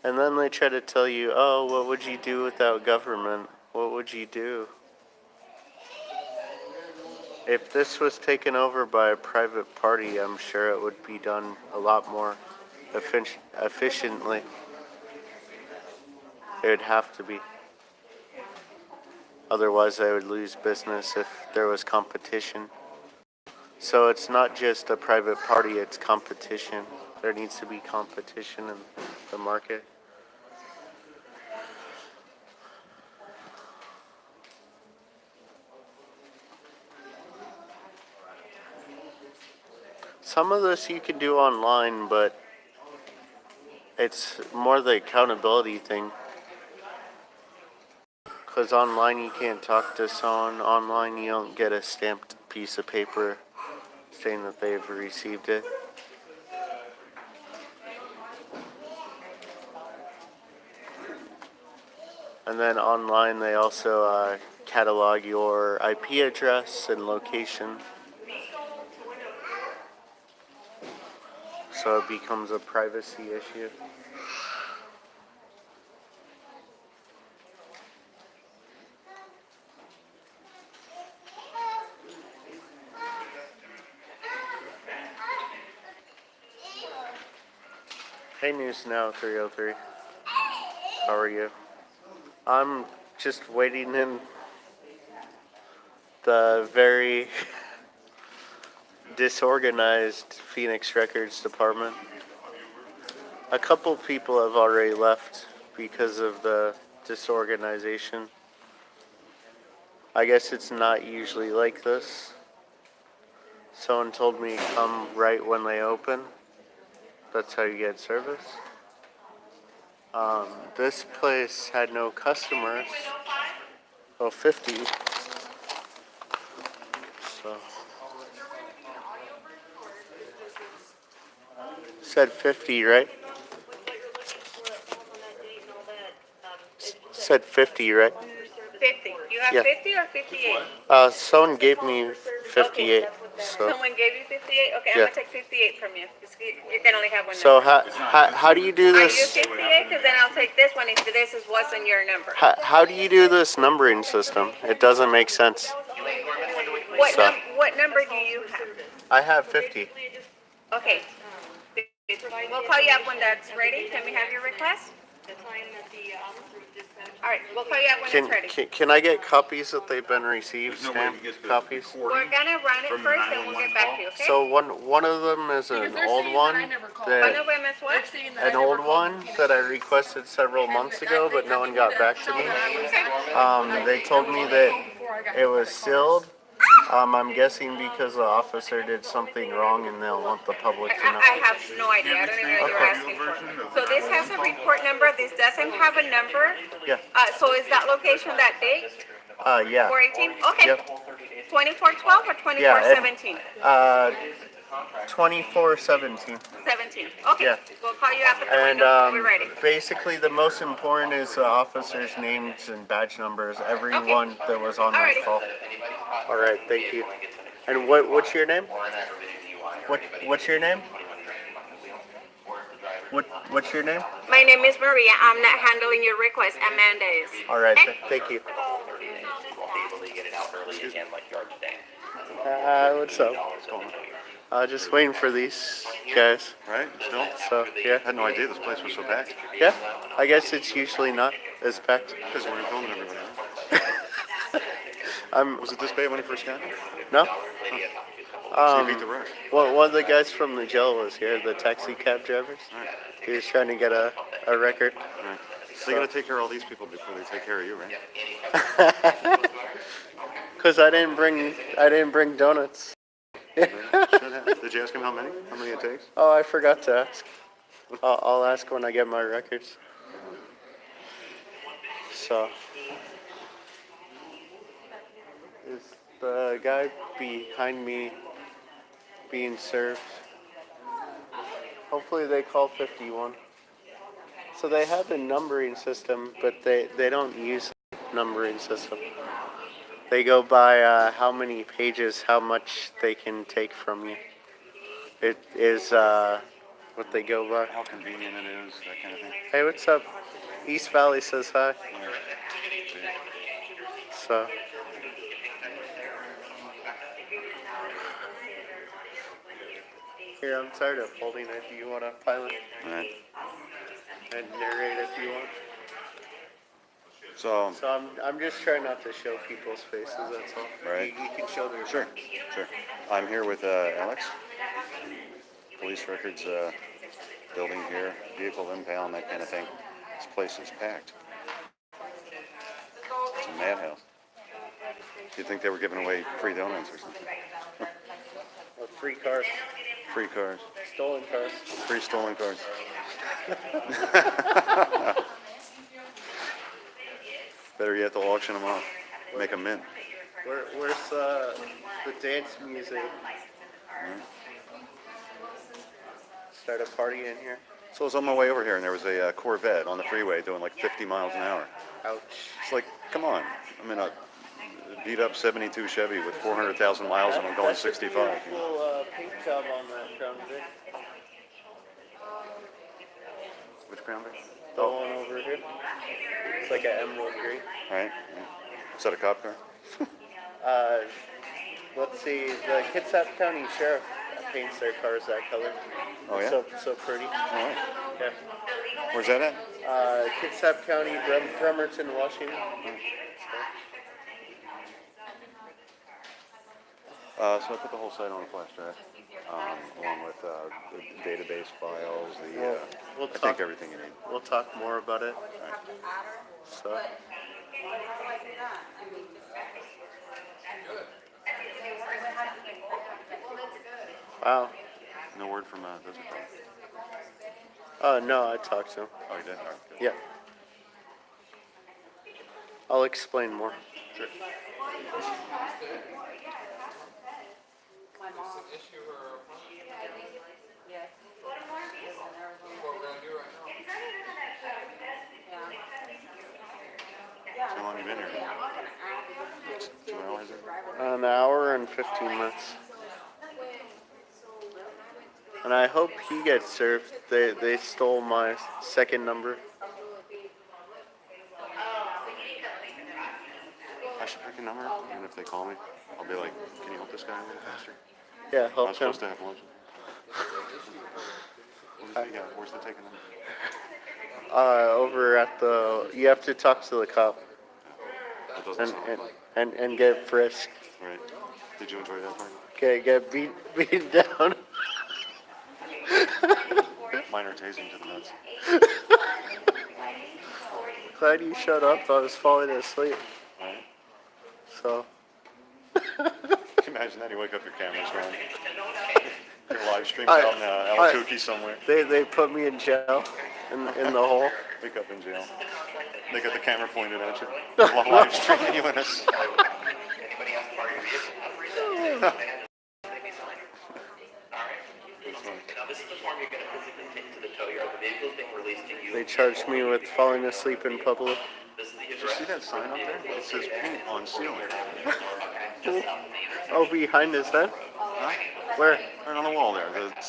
And then they try to tell you, oh, what would you do without government? What would you do? If this was taken over by a private party, I'm sure it would be done a lot more efficiently. It would have to be. Otherwise, I would lose business if there was competition. So it's not just a private party, it's competition. There needs to be competition in the market. Some of this you can do online, but it's more the accountability thing. Because online you can't talk to someone. Online you don't get a stamped piece of paper saying that they've received it. And then online they also catalog your IP address and location. So it becomes a privacy issue. Hey News Now 303. How are you? I'm just waiting in the very disorganized Phoenix Records department. A couple people have already left because of the disorganization. I guess it's not usually like this. Someone told me come right when they open. That's how you get service. This place had no customers. Oh, 50. So. Said 50, right? Said 50, right? 50. You have Yeah. 50 or 58? Someone gave me 58. So, Someone gave you 58? Okay, I'm Yeah. gonna take 58 from you. You can only have one so number. how do you do Are you this? 58? Because then I'll take this one if this is what's in your number. How do you do this numbering system? It doesn't make sense. So. What number do you have? I have 50. Okay. We'll call you up when that's ready. Can we have your request? All right, we'll call you up when it's ready. Can I get copies that they've been received? Stamped copies? We're gonna run it first and we'll get back to you, okay? So one of them is an old one One that of them is what? an old one that I requested several months ago, but no one got back to me. They told me that it was sealed. I'm guessing because the officer did something wrong and they'll want the public to know. I have no idea. I don't even know what you're asking for. So this has a report number. This doesn't have a number. Yeah. So is that location that date? Yeah. 418? Okay. Yep. 2412 or 2417? 2417. 17. Okay. Yeah. We'll call you after the And window. We're ready. basically the most important is the officers' names and badge numbers. Everyone that was on that Alrighty. call. All right, thank you. And what's your name? What's your name? What's your name? My name is Maria. I'm not handling your request. Amanda is. All right, thank you. What's up? Just waiting for these guys. Right, still? So yeah, I had no idea this place was so packed. yeah. I guess it's usually not as packed. Because we're filming everybody. Was it this bad when it first got here? No. So you beat the rush. Well, one of the guys from the jail was here, the taxi cab drivers. Right. He was trying to get a record. Right. So they gotta take care of all these people before they take care of you, right? Cause I didn't bring donuts. Should have. Did you ask him how many? How many it takes? Oh, I forgot to ask. I'll ask when I get my records. So, is the guy behind me being served? Hopefully they call 51. So they have a numbering system, but they don't use a numbering system. They go by how many pages, how much they can take from you. It is what they go by. How convenient it is, that kind of thing. Hey, what's up? East Valley says hi. So. Here, I'm tired of holding it. Do you want to pilot Right. and narrate if you want? So, So I'm just trying not to show people's faces. That's all. Right. You can show their. sure. I'm here with Alex. Police records building here, vehicle impound, that kind of thing. This place is packed. It's a madhouse. You'd think they were giving away free donuts or something. Free cars, Free cars. stolen cars. Free stolen cars. Better yet, they'll auction them off. Make a mint. Where's the dance music? Start a party in here. So I was on my way over here, and there was a Corvette on the freeway doing like 50 miles an hour. Ouch. It's like, come on. I'm in a beat up 72 Chevy with 400,000 miles and I'm going 65. You know? Cool paint job on that Crown Vic. Which Crown Vic? The one over here. It's like an emerald green. Right. Is that a cop car? Let's see. The Kitsap County Sheriff paints their cars that color. Oh, yeah? So pretty. All right. Yeah. Where's that at? Kitsap County, Bremerton, Washington. So I put the whole site on a flash drive, along with the database files, We'll I talk. think everything you need. We'll talk more about it. So. Wow. No word from Desert Pro. No, I talked to him. Oh, you did? All right, good. Yeah. I'll explain more. Sure. Issue her Yes. What we're gonna do right now. How long have you been here? 2 hours? An hour and 15 minutes. And I hope he gets served. They stole my second number. I should pick a number, and if they call me, I'll be like, can you help this guy a little faster? Yeah, I'm help him. supposed to have lunch. Where's the taking number? Over at the. You have to talk to the cop That doesn't sound like. and get frisked. Right. Did you enjoy that part? Okay, get beaten down. Minor tasing to the nuts. Glad you showed up. I was falling asleep. Right? So. Can you imagine that? You wake up, your camera's going. Your live stream's I- out in Alatuki somewhere. They put me in jail in the hole. Wake up in jail. They got the camera pointed at you. Live streaming you in us. Anybody else part of your vehicle have reason? Maybe sign. All right. Now, this is the form you're going to physically take to the tow yard. The vehicle is being released to you. They charged me with falling asleep in public. This is the Did you see that sign up there? It says paint on ceiling. Oh, behind his head? Huh? Where? Right on the wall there.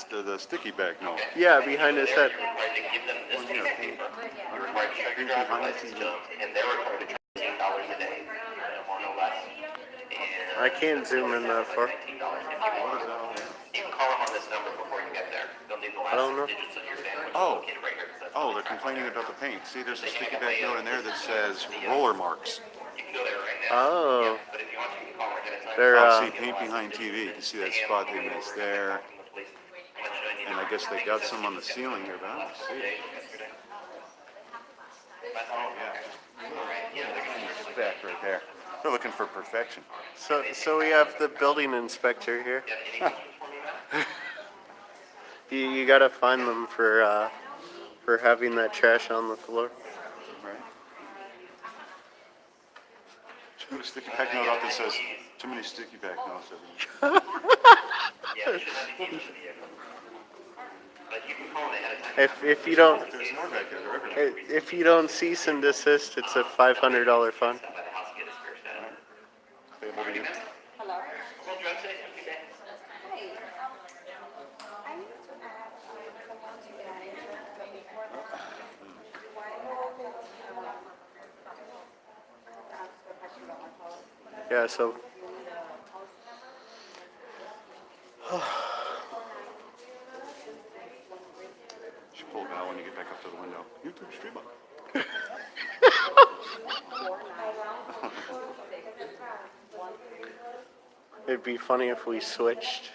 The sticky back note. Yeah, behind his head. required to give them this Well, piece yeah, of paint. paper. You're required to check your driver's license to them, and they're required to charge $18 a day, no more, no less. And I can't zoom in that far. $19 if you want. You can call them on this number before you get there. They'll need the I don't know. last digits of your sandwich Oh. located right here. 'Cause that's Oh, they're complaining about the paint. See, there's a sticky back note in there that says roller marks. You can go there right now. Oh, But if you want, you can call right ahead of time. they're Oh, see, paint behind TV. You can see that spot they missed there. And I guess they got some on the ceiling here, but I don't see it. Oh, yeah. Back right there. They're looking for perfection. so we have the building inspector here. You gotta find them for having that trash on the floor. Right? Should put a sticky back note up that says, too many sticky back notes. But you can call them ahead of time. If you don't There's more back there. They're everywhere. if you don't cease and desist, it's a $500 fine. By the house, get a spare set. They have everything. Well, drug safety, okay. Yeah, so You should pull a bow when you get back up to the window. YouTube stream up. It'd be funny if we switched.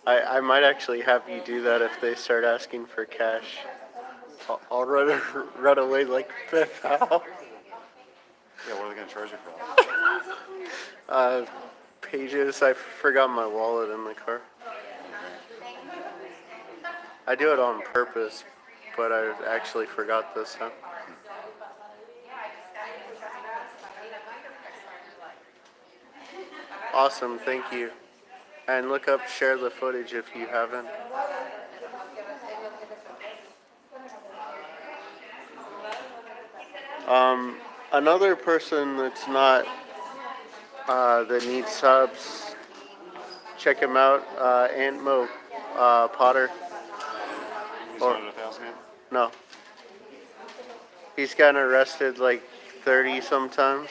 I might actually have you do that if they start asking for cash. I'll run away like Fifth Owl. Yeah, what are they gonna charge you for? Pages, I forgot my wallet in the car. I do it on purpose, but I actually forgot this time. Awesome, thank you. And look up Share the Footage if you haven't. Another person that's not, that needs subs, check him out, Aunt Mo Potter. He's Or- under 1,000 yet? No. He's gotten arrested like 30 sometimes,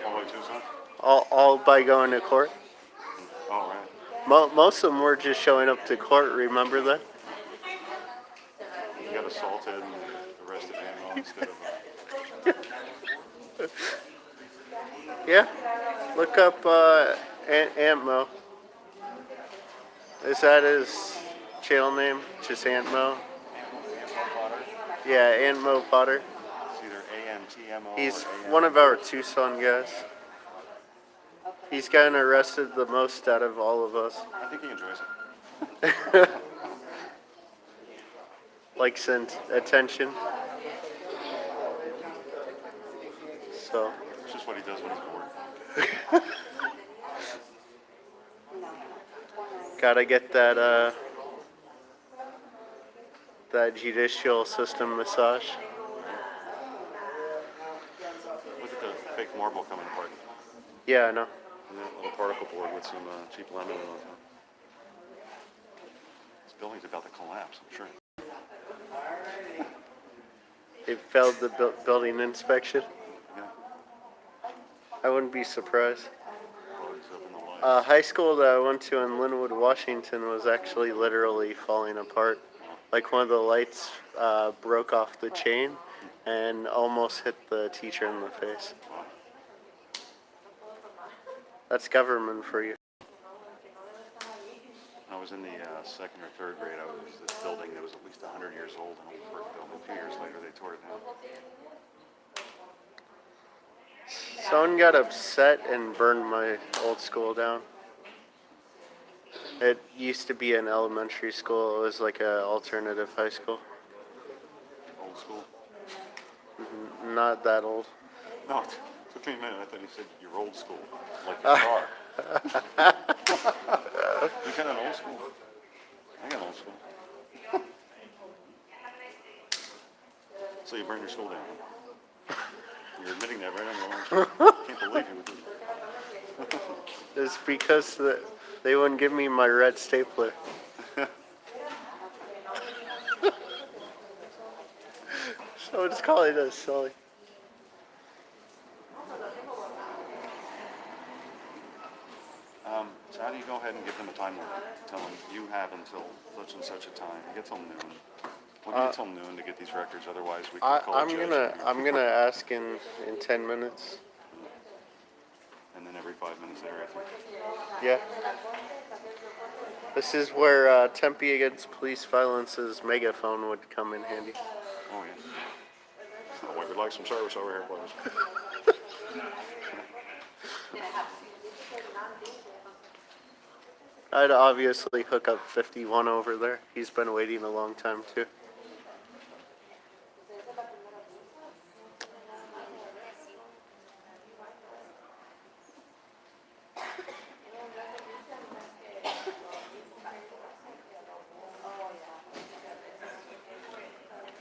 All the way to Tucson? all by going to court. Oh, right. Most of them were just showing up to court, remember that? He got assaulted and arrested and instead of. Yeah. Look up Aunt Mo. Is that his channel name? Just Aunt Mo? Yeah, Aunt Mo Potter. It's either ANTMO He's or one of our Tucson guys. He's gotten arrested the most out of all of us. I think he enjoys it. Likes attention. So. It's just what he does when he's bored. Gotta get that judicial system massage. Look at the fake marble coming apart. Yeah, I know. And that little particle board with some cheap laminate on top. This building's about to collapse, I'm sure. It failed the building inspection. Yeah. I wouldn't be surprised. Bugs up in the lights. High school that I went to in Linwood, Washington was actually literally falling apart. Like one of the lights broke off the chain and almost hit the teacher in the face. That's government for you. When I was in the second or third grade, I was this building that was at least 100 years old, an old brick building. A few years later, they tore it down. Someone got upset and burned my old school down. It used to be an elementary school. It was like an alternative high school. Old school. Not that old. No, it took me a minute. I thought you said you're old school, like your car. You got an old school? I got an old school. So you burned your school down. You're admitting that right on your own show. Can't believe you would do that. It's because they wouldn't give me my red stapler. So it's calling us silly. So how do you go ahead and give them a time limit? Tell them you have until such and such a time. You get till noon. We'll give you till noon to get these records. Otherwise, we can call a judge. I'm gonna ask in 10 minutes. And then every 5 minutes thereafter. Yeah. This is where Tempe Against Police Violence's megaphone would come in handy. Oh yeah. Oh, we would like some service over here, please. I'd obviously hook up 51 over there. He's been waiting a long time too.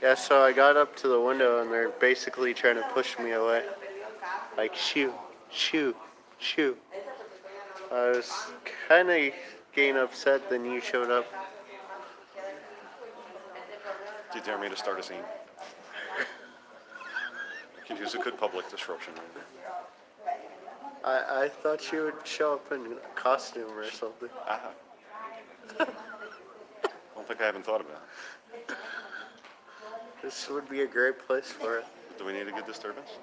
Yeah, so I got up to the window and they're basically trying to push me away. Like, shoo, shoo, shoo. I was kind of getting upset, then you showed up. Do you dare me to start a scene? I could use a good public disruption right there. I thought you would show up in costume or something. Don't think I haven't thought about it. This would be a great place for it. Do we need a good disturbance?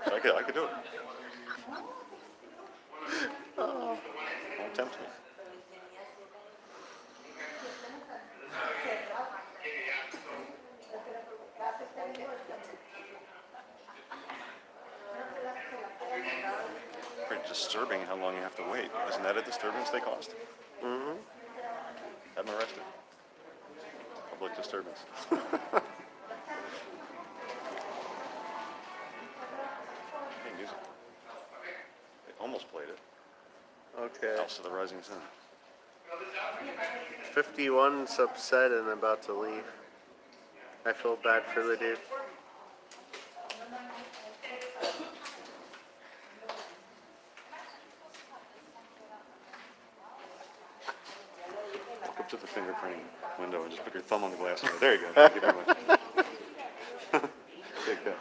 I could do it. Don't tempt me. Pretty disturbing how long you have to wait. Isn't that a disturbance they cost? Mm-hmm. Have them arrested. Public disturbance. Hey, music. They almost played it. Okay. House of the Rising Sun. 51's upset and about to leave. I feel bad for the dude. Walk up to the fingerprinting window and just put your thumb on the glass. And go, there you go. Thank you very much. Take that.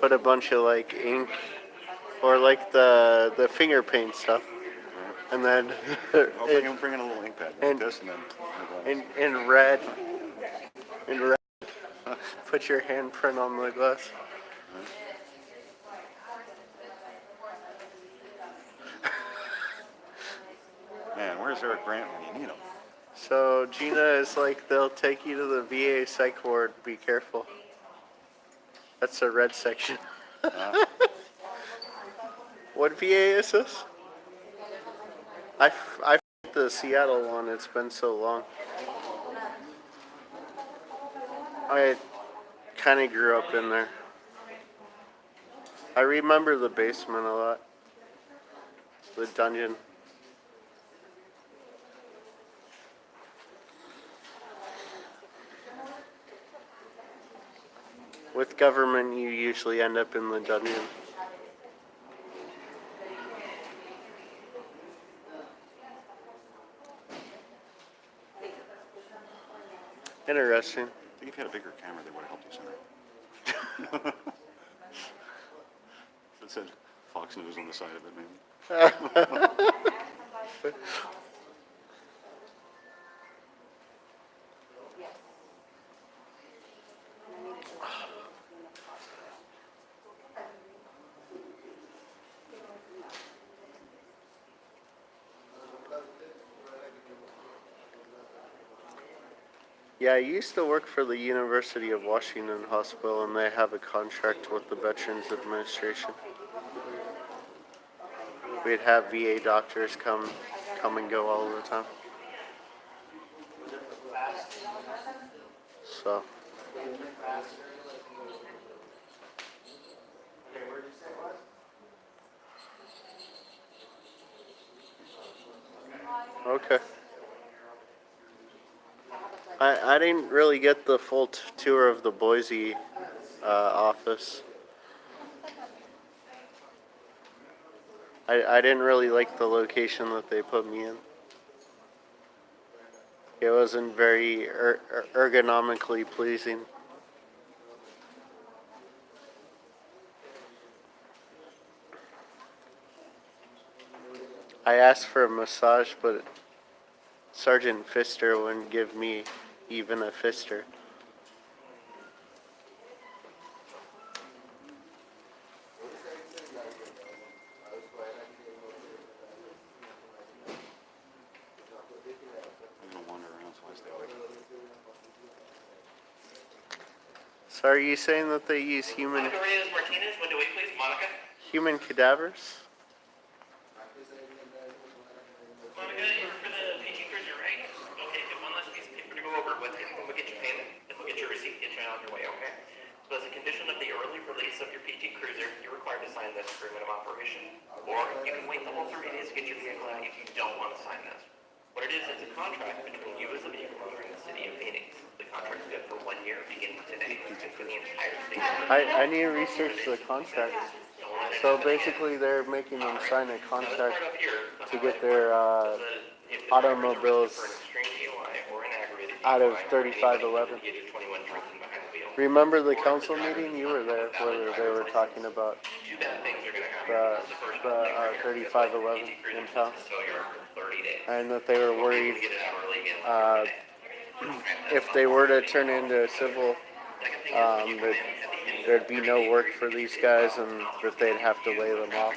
Put a bunch of like ink or like the finger paint stuff, and then I'll bring in a little ink pad like and- this, and then in red. In red. Put your handprint on the glass. man, where's Eric Grant when you need him? So Gina is like, they'll take you to the VA psych ward. Be careful. That's the red section. What VA is this? I the Seattle one. It's been so long. I kind of grew up in there. I remember the basement a lot. The dungeon. With government, you usually end up in the dungeon. Interesting. I think if you had a bigger camera, they would have helped you sooner. It said Fox News on the side of it, maybe. Yeah, I used to work for the University of Washington Hospital, and they have a contract with the Veterans Administration. We'd have VA doctors come and go all the time. So. Okay. I didn't really get the full tour of the Boise office. I didn't really like the location that they put me in. It wasn't very ergonomically pleasing. I asked for a massage, but Sergeant Pfister wouldn't give me even a fister. I'm gonna wander around, so I stay awake. So are you saying that they use human Martinez, window 8, please. Monica. cadavers? Monica, you're for the PG Cruiser, right? Okay, get one last piece of paper to go over with, and we'll get your payment, and we'll get your receipt, get you on your way, okay? So as a condition of the early release of your PG Cruiser, you're required to sign this agreement of operation. Or you can wait the whole 30 days to get your vehicle out if you don't want to sign this. What it is, it's a contract between you as a vehicle owner and the city of Phoenix. The contract's good for 1 year, beginning today, and for the entire state. I need to research the contract. So basically they're making them sign a contract to get their automobiles out of 3511. Remember the council meeting? You were there where they were talking about the 3511 in town. And that they were worried if they were to turn into a civil, that there'd be no work for these guys and that they'd have to lay them off.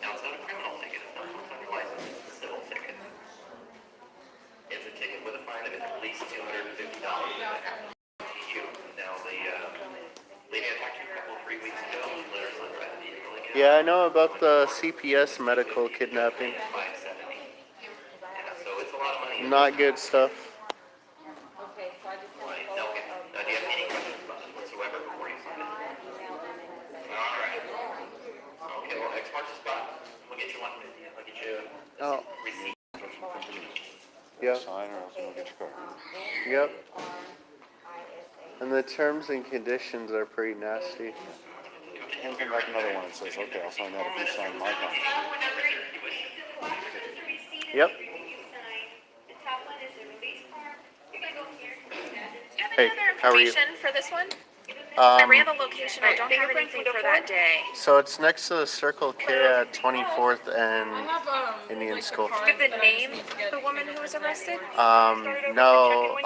Now, it's not a criminal ticket, it's not what's on your license, it's a civil ticket. It's a ticket with a fine of at least $250. You. Now, the lady I talked to a couple, 3 weeks ago, let her son drive the vehicle again. Yeah, I know about the CPS medical kidnapping. 570. Yeah, so it's a lot of money. Not good stuff. Right, okay. Now, do you have any questions about this whatsoever before you sign it? All right. Okay, well, X marks the spot. We'll get you one. I'll get you a Oh, receipt. yep, Sign or else we'll get your car. yep. And the terms and conditions are pretty nasty. And come back another one that says, okay, I'll sign that if you sign my contract. Yep. The top one is the release form. You're gonna go here. Do you have Hey, any other how are you? information for this one? I ran Um, the location. I don't have anything for that day. so it's next to the Circle K at 24th and Indian School. Do you have the name of the woman who was arrested? No,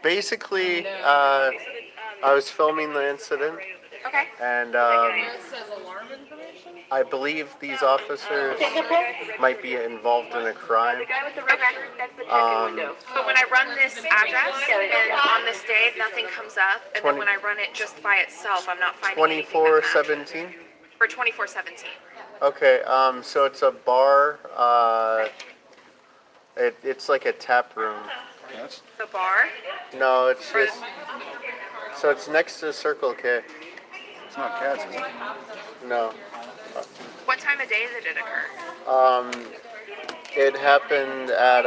basically, I was filming the incident Okay. and, I believe these officers might be involved in a crime. But when I run this address and on this day nothing comes up, and then when I run it just by itself, I'm not finding anything that matches. 2417? For 2417. Okay, so it's a bar, it's like a tap room. That's, The bar. No, it's just, so it's next to Circle K. it's not cats, is it? No. What time of day did it occur? It happened at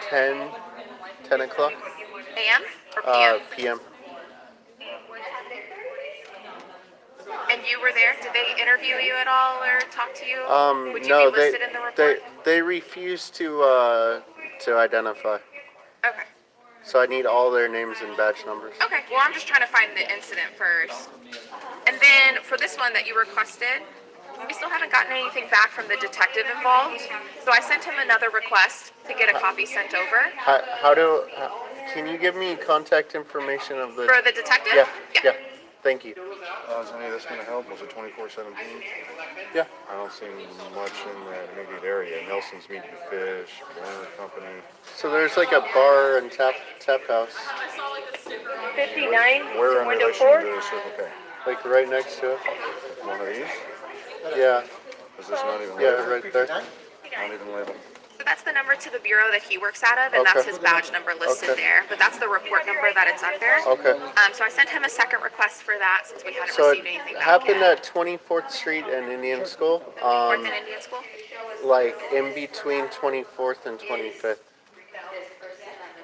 10 o'clock, AM or PM? PM. And you were there? Did they interview you at all or talk to you? Would you No, be listed in the report? they refused to identify. Okay. So I need all their names and badge numbers. Okay. Well, I'm just trying to find the incident first. And then for this one that you requested, we still haven't gotten anything back from the detective involved. So I sent him another request to get a copy sent over. Can you give me contact information of the? For the detective? Yeah. Thank you. Is any of this gonna help? Was it 2417? Yeah. I don't see much in that immediate area. Nelson's Meat and Fish, Warner Company. So there's like a bar and tap house, 59, Where in window relation 4. to Circle K? like right next to it. One of these? Yeah. Is this not even Yeah, labeled? right there. Not even labeled. So that's the number to the bureau that he works out of, and that's Okay. his badge number listed Okay. there. But that's the report number that it's under. Okay. So I sent him a second request for that since we hadn't So it received anything back happened yet. at 24th Street and Indian School, Fourth and Indian School? like in between 24th and 25th.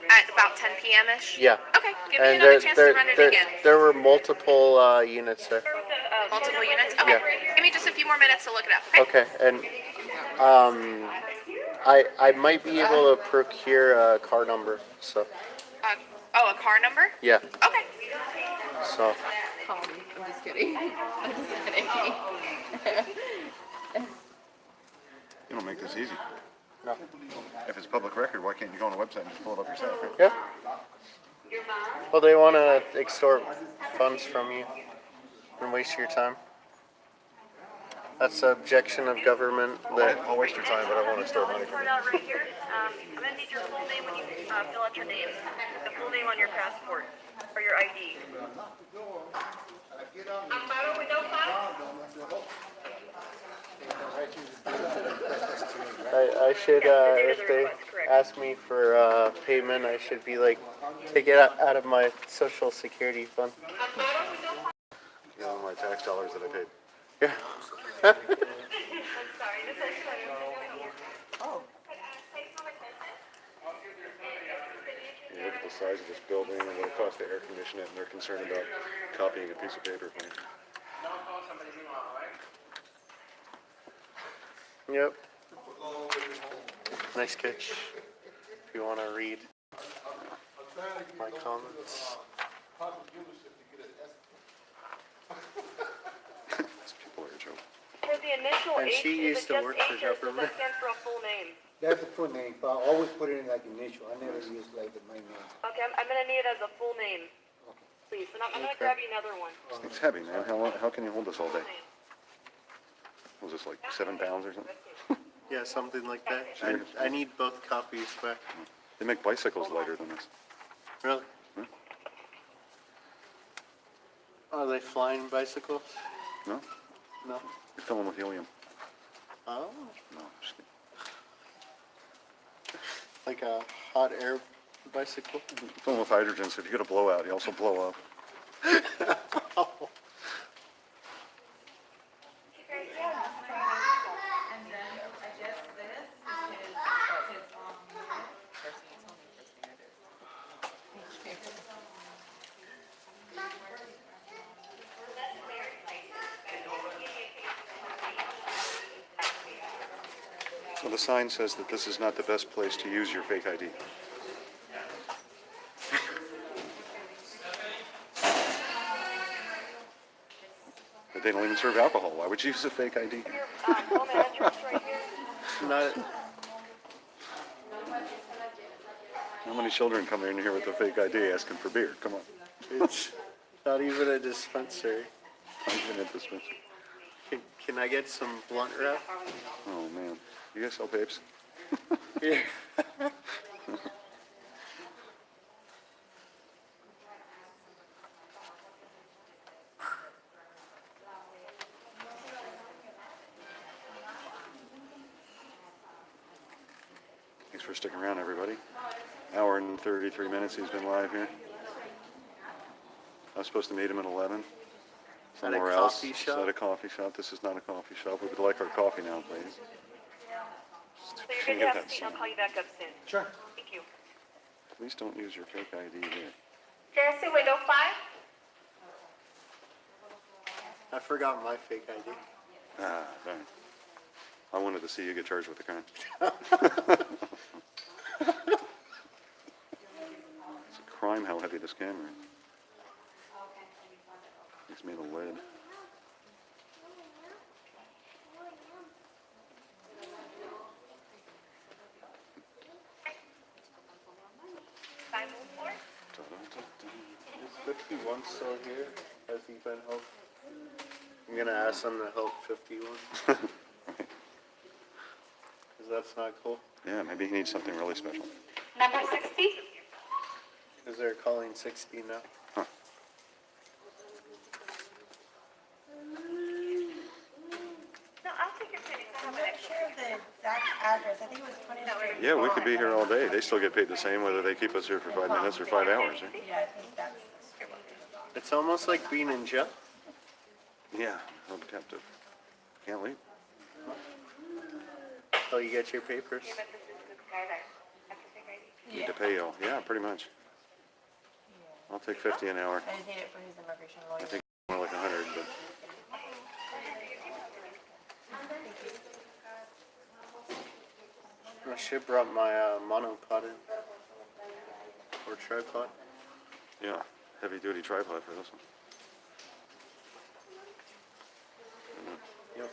At about 10 p.m.-ish? Yeah. Okay, give me And another chance to run it again. there were multiple units there. Multiple units? Okay. Yeah. Give me just a few more minutes to look it up, okay? Okay, and I might be able to procure a car number. So Oh, a car number? yeah. Okay. So Call me. I'm just kidding. I'm just kidding. You don't make this easy. no. If it's public record, why can't you go on the website and just pull it up yourself? Right? Yeah. Well, they want to extort funds from you and waste your time. That's the objection of government. That I'll waste your time, but I want to store money from you. Out right here. I'm gonna need your full name when you fill out your name. The full name on your passport or your ID. Amparo with no file? I should, if they ask me for payment, I should be like, take it out of my social security fund. You know, my tax dollars that I paid. Yeah. I'm sorry, this is You look at the size of this building and what it costs to air condition it, and they're concerned about copying a piece of paper from you. Yep. Nice catch. If you want to read my comments. These people are a joke. For the initial And H, she is used it to just work H for or does government. that stand for a full name? That's the full name, but I always put it in like initial. I never use like my name. Okay, I'm gonna need it as a full name. Please, and I'm gonna grab you another one. This thing's heavy, man. How can you hold this all day? Was this like 7 pounds or something? Yeah, something like that. Sure. I need both copies back. They make bicycles lighter than this. Really? Hmm? Are they flying bicycles? No? No. You fill them with helium. Oh, No, just kidding. like a hot air bicycle? You fill them with hydrogen, so if you get a blowout, you also blow up. Oh. Well, the sign says that this is not the best place to use your fake ID. But they don't even serve alcohol. Why would you use a fake ID? Not, How many children come in here with a fake ID asking for beer? Come on. it's not even a dispensary. I'm even at this dispensary. Can I get some blunt wrap? Oh, man. You guys sell vapes? Here. Thanks for sticking around, everybody. Hour and 33 minutes he's been live here. I was supposed to meet him at 11. At a Somewhere else. coffee It's shop? at a coffee shop. This is not a coffee shop. We would like our coffee now, please. So you're good to have a seat, I'll call you back up soon. Sure. Thank you. Please don't use your fake ID here. Jersey window 5. I forgot my fake ID. Ah, darn. I wanted to see you get charged with a crime. It's a crime how heavy this camera is. It's made of lead. Is 51 still here? Has he been helped? I'm gonna ask him to help 51. Cause that's not cool. Yeah, maybe he needs something really special. Number 60. Cause they're calling 60 now. Huh. No, I'll take your penny. I'm not sure of the exact address. I think it was 20th Street. Yeah, we could be here all day. They still get paid the same whether they keep us here for 5 minutes or 5 hours. Right? Yeah, I think that's. It's almost like being in jail. Yeah, held captive. Can't leave. Till you get your papers. But this is the guy that has to take ID. Need to pay you. Yeah, pretty much. I'll take 50 an hour. I just need it for his immigration lawyer. I think more like 100, but I should have brought my monopod in. Or tripod. yeah, heavy duty tripod for this one. Yep.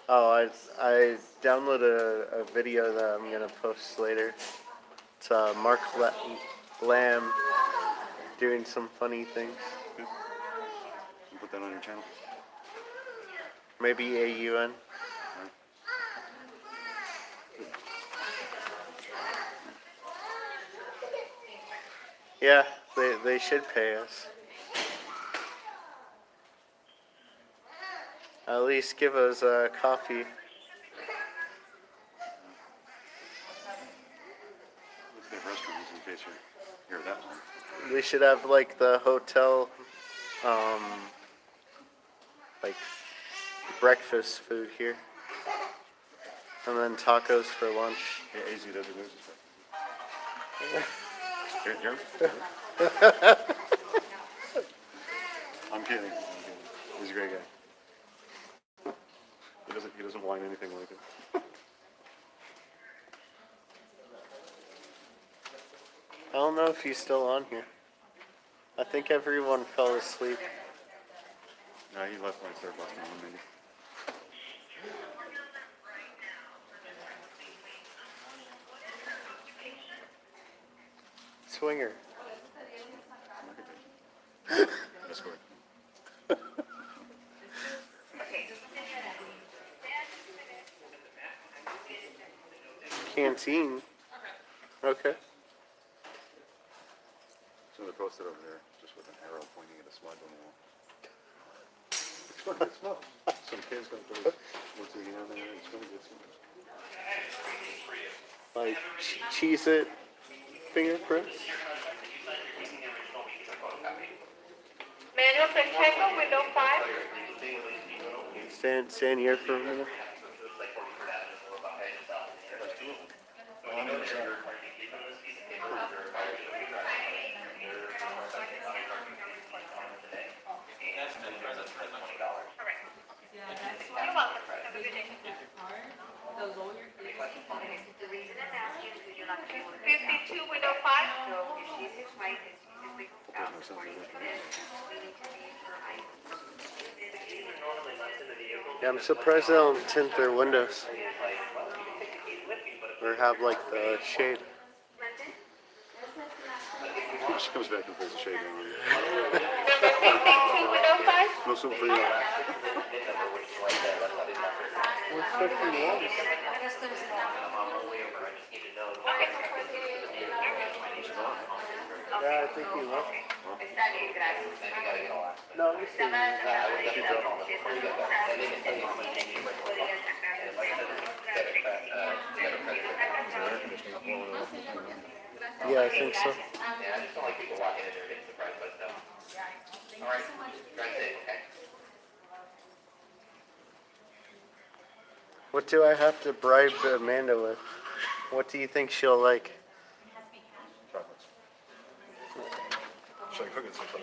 Oh, I downloaded a video that I'm gonna post later. It's Mark Lamb doing some funny things. You put that on your channel. Maybe AUN. Yeah, they should pay us. At least give us coffee. Let's get restrooms in case you hear that one. We should have like the hotel, like breakfast food here. And then tacos for lunch. Yeah, AZ doesn't lose his Jeremy? I'm kidding. He's a great guy. He doesn't whine anything like it. I don't know if he's still on here. I think everyone fell asleep. He left when I started busting him, maybe. Swinger. That's good. Canteen. Okay. So they're posted over there, just with an arrow pointing at a smudge on the wall. It's gonna get smudged. Some kid's gonna put his, what's he on there, it's gonna get smudged. Like Cheez-It fingerprints. Manuel Pacheco, window 5. Stand here for a minute. You're welcome. Have a good day. The reason I'm asking is because you're not going to 52, window 5. So if she's his wife and she's his legal spouse, according to this, we need to be her Yeah, I'm surprised they don't tint their windows. Or have like the shade. She comes back and puts the shade on. Number 52, window 5. No soup for you. Yeah, I think he left. No, I'm just saying yeah, I think so. What do I have to bribe Amanda with? What do you think she'll like? Chocolates. Should I cook it sometime?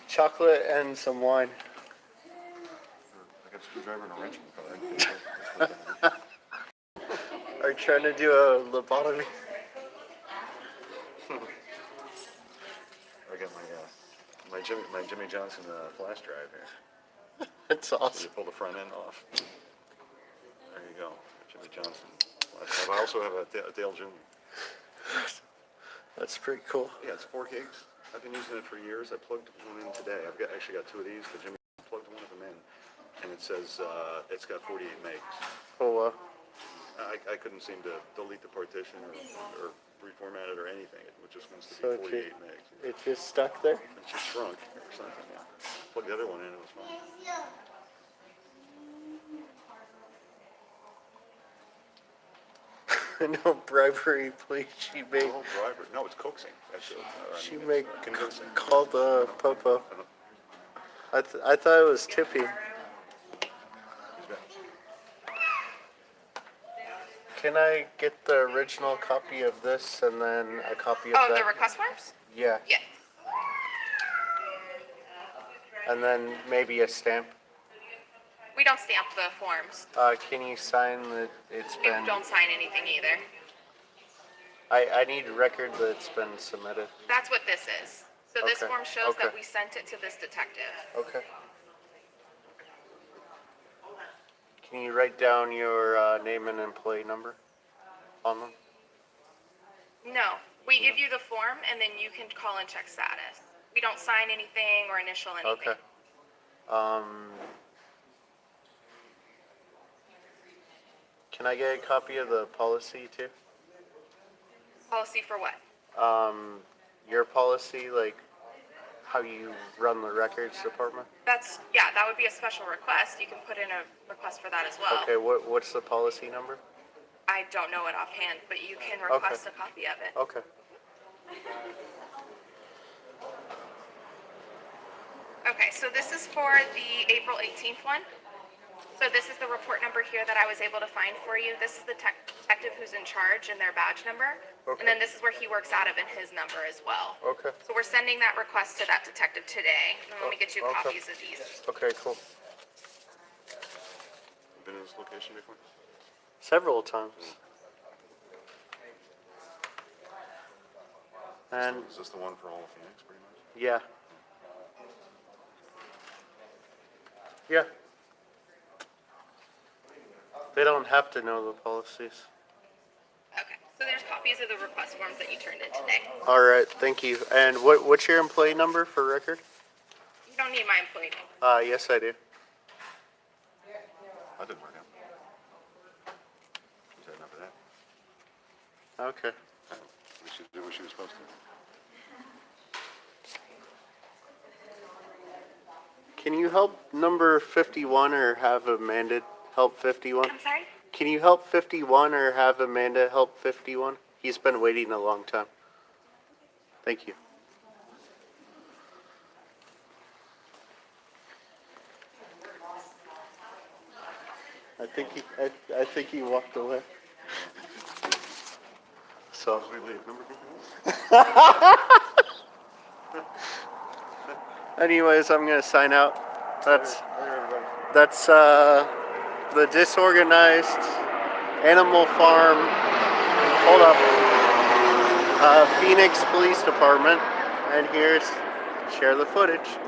Chocolate and some wine. I got a screwdriver and a wrench in the car. Are you trying to do a lobotomy? I got my Jimmy Johnson flash drive here. That's So awesome. you pull the front end off. There you go, Jimmy Johnson flash drive. I also have a Dale Jr. That's pretty cool. Yeah, it's 4 gigs. I've been using it for years. I plugged one in today. Actually got 2 of these. The Jimmy plugged one of them in, and it says it's got 48 megs. Oh wow. I couldn't seem to delete the partition or reformat it or anything. It just wants to So be 48 megs. it just stuck there? It just shrunk or something. Yeah. Plugged the other one in. It was fine. No bribery, please. She made Oh, driver. No, it's coaxing. That's it. she made convincing. called the popo. I thought it was tippy. He's back. Can I get the original copy of this and then a copy of Oh, that? the request forms? Yeah, Yeah. and then maybe a stamp. We don't stamp the forms. Can you sign that it's We been? don't sign anything either. I need a record that it's been submitted. That's what this is. So this Okay, form shows that okay. we sent it to this detective. Okay. Can you write down your name and employee number on them? No, we give you the form and then you can call and check status. We don't sign anything or initial anything. Okay. Can I get a copy of the policy too? Policy for what? Your policy, like how you run the records department? Yeah, that would be a special request. You can put in a request for that as well. Okay, what's the policy number? I don't know it offhand, but you can request a copy of it. Okay. Okay, so this is for the April 18th one. So this is the report number here that I was able to find for you. This is the detective who's in charge and their badge number. Okay. And then this is where he works out of and his number as well. Okay. So we're sending that request to that detective today. And let me get you Okay. copies of these. Okay, cool. Been in this location before? Several times. And Is this the one for all of Phoenix, pretty much? yeah. Yeah. They don't have to know the policies. Okay, so there's copies of the request forms that you turned in today. All right, thank you. And what's your employee number for record? You don't need my employee number. Yes, I do. That didn't work out. Is that enough of that? Okay. We should do what she was supposed to. Can you help number 51 or have Amanda help 51? I'm sorry? Can you help 51 or have Amanda help 51? He's been waiting a long time. Thank you. I think he walked away. So. Anyways, I'm gonna sign out. That's the disorganized animal farm. Hold up. Phoenix Police Department, and here's share the footage.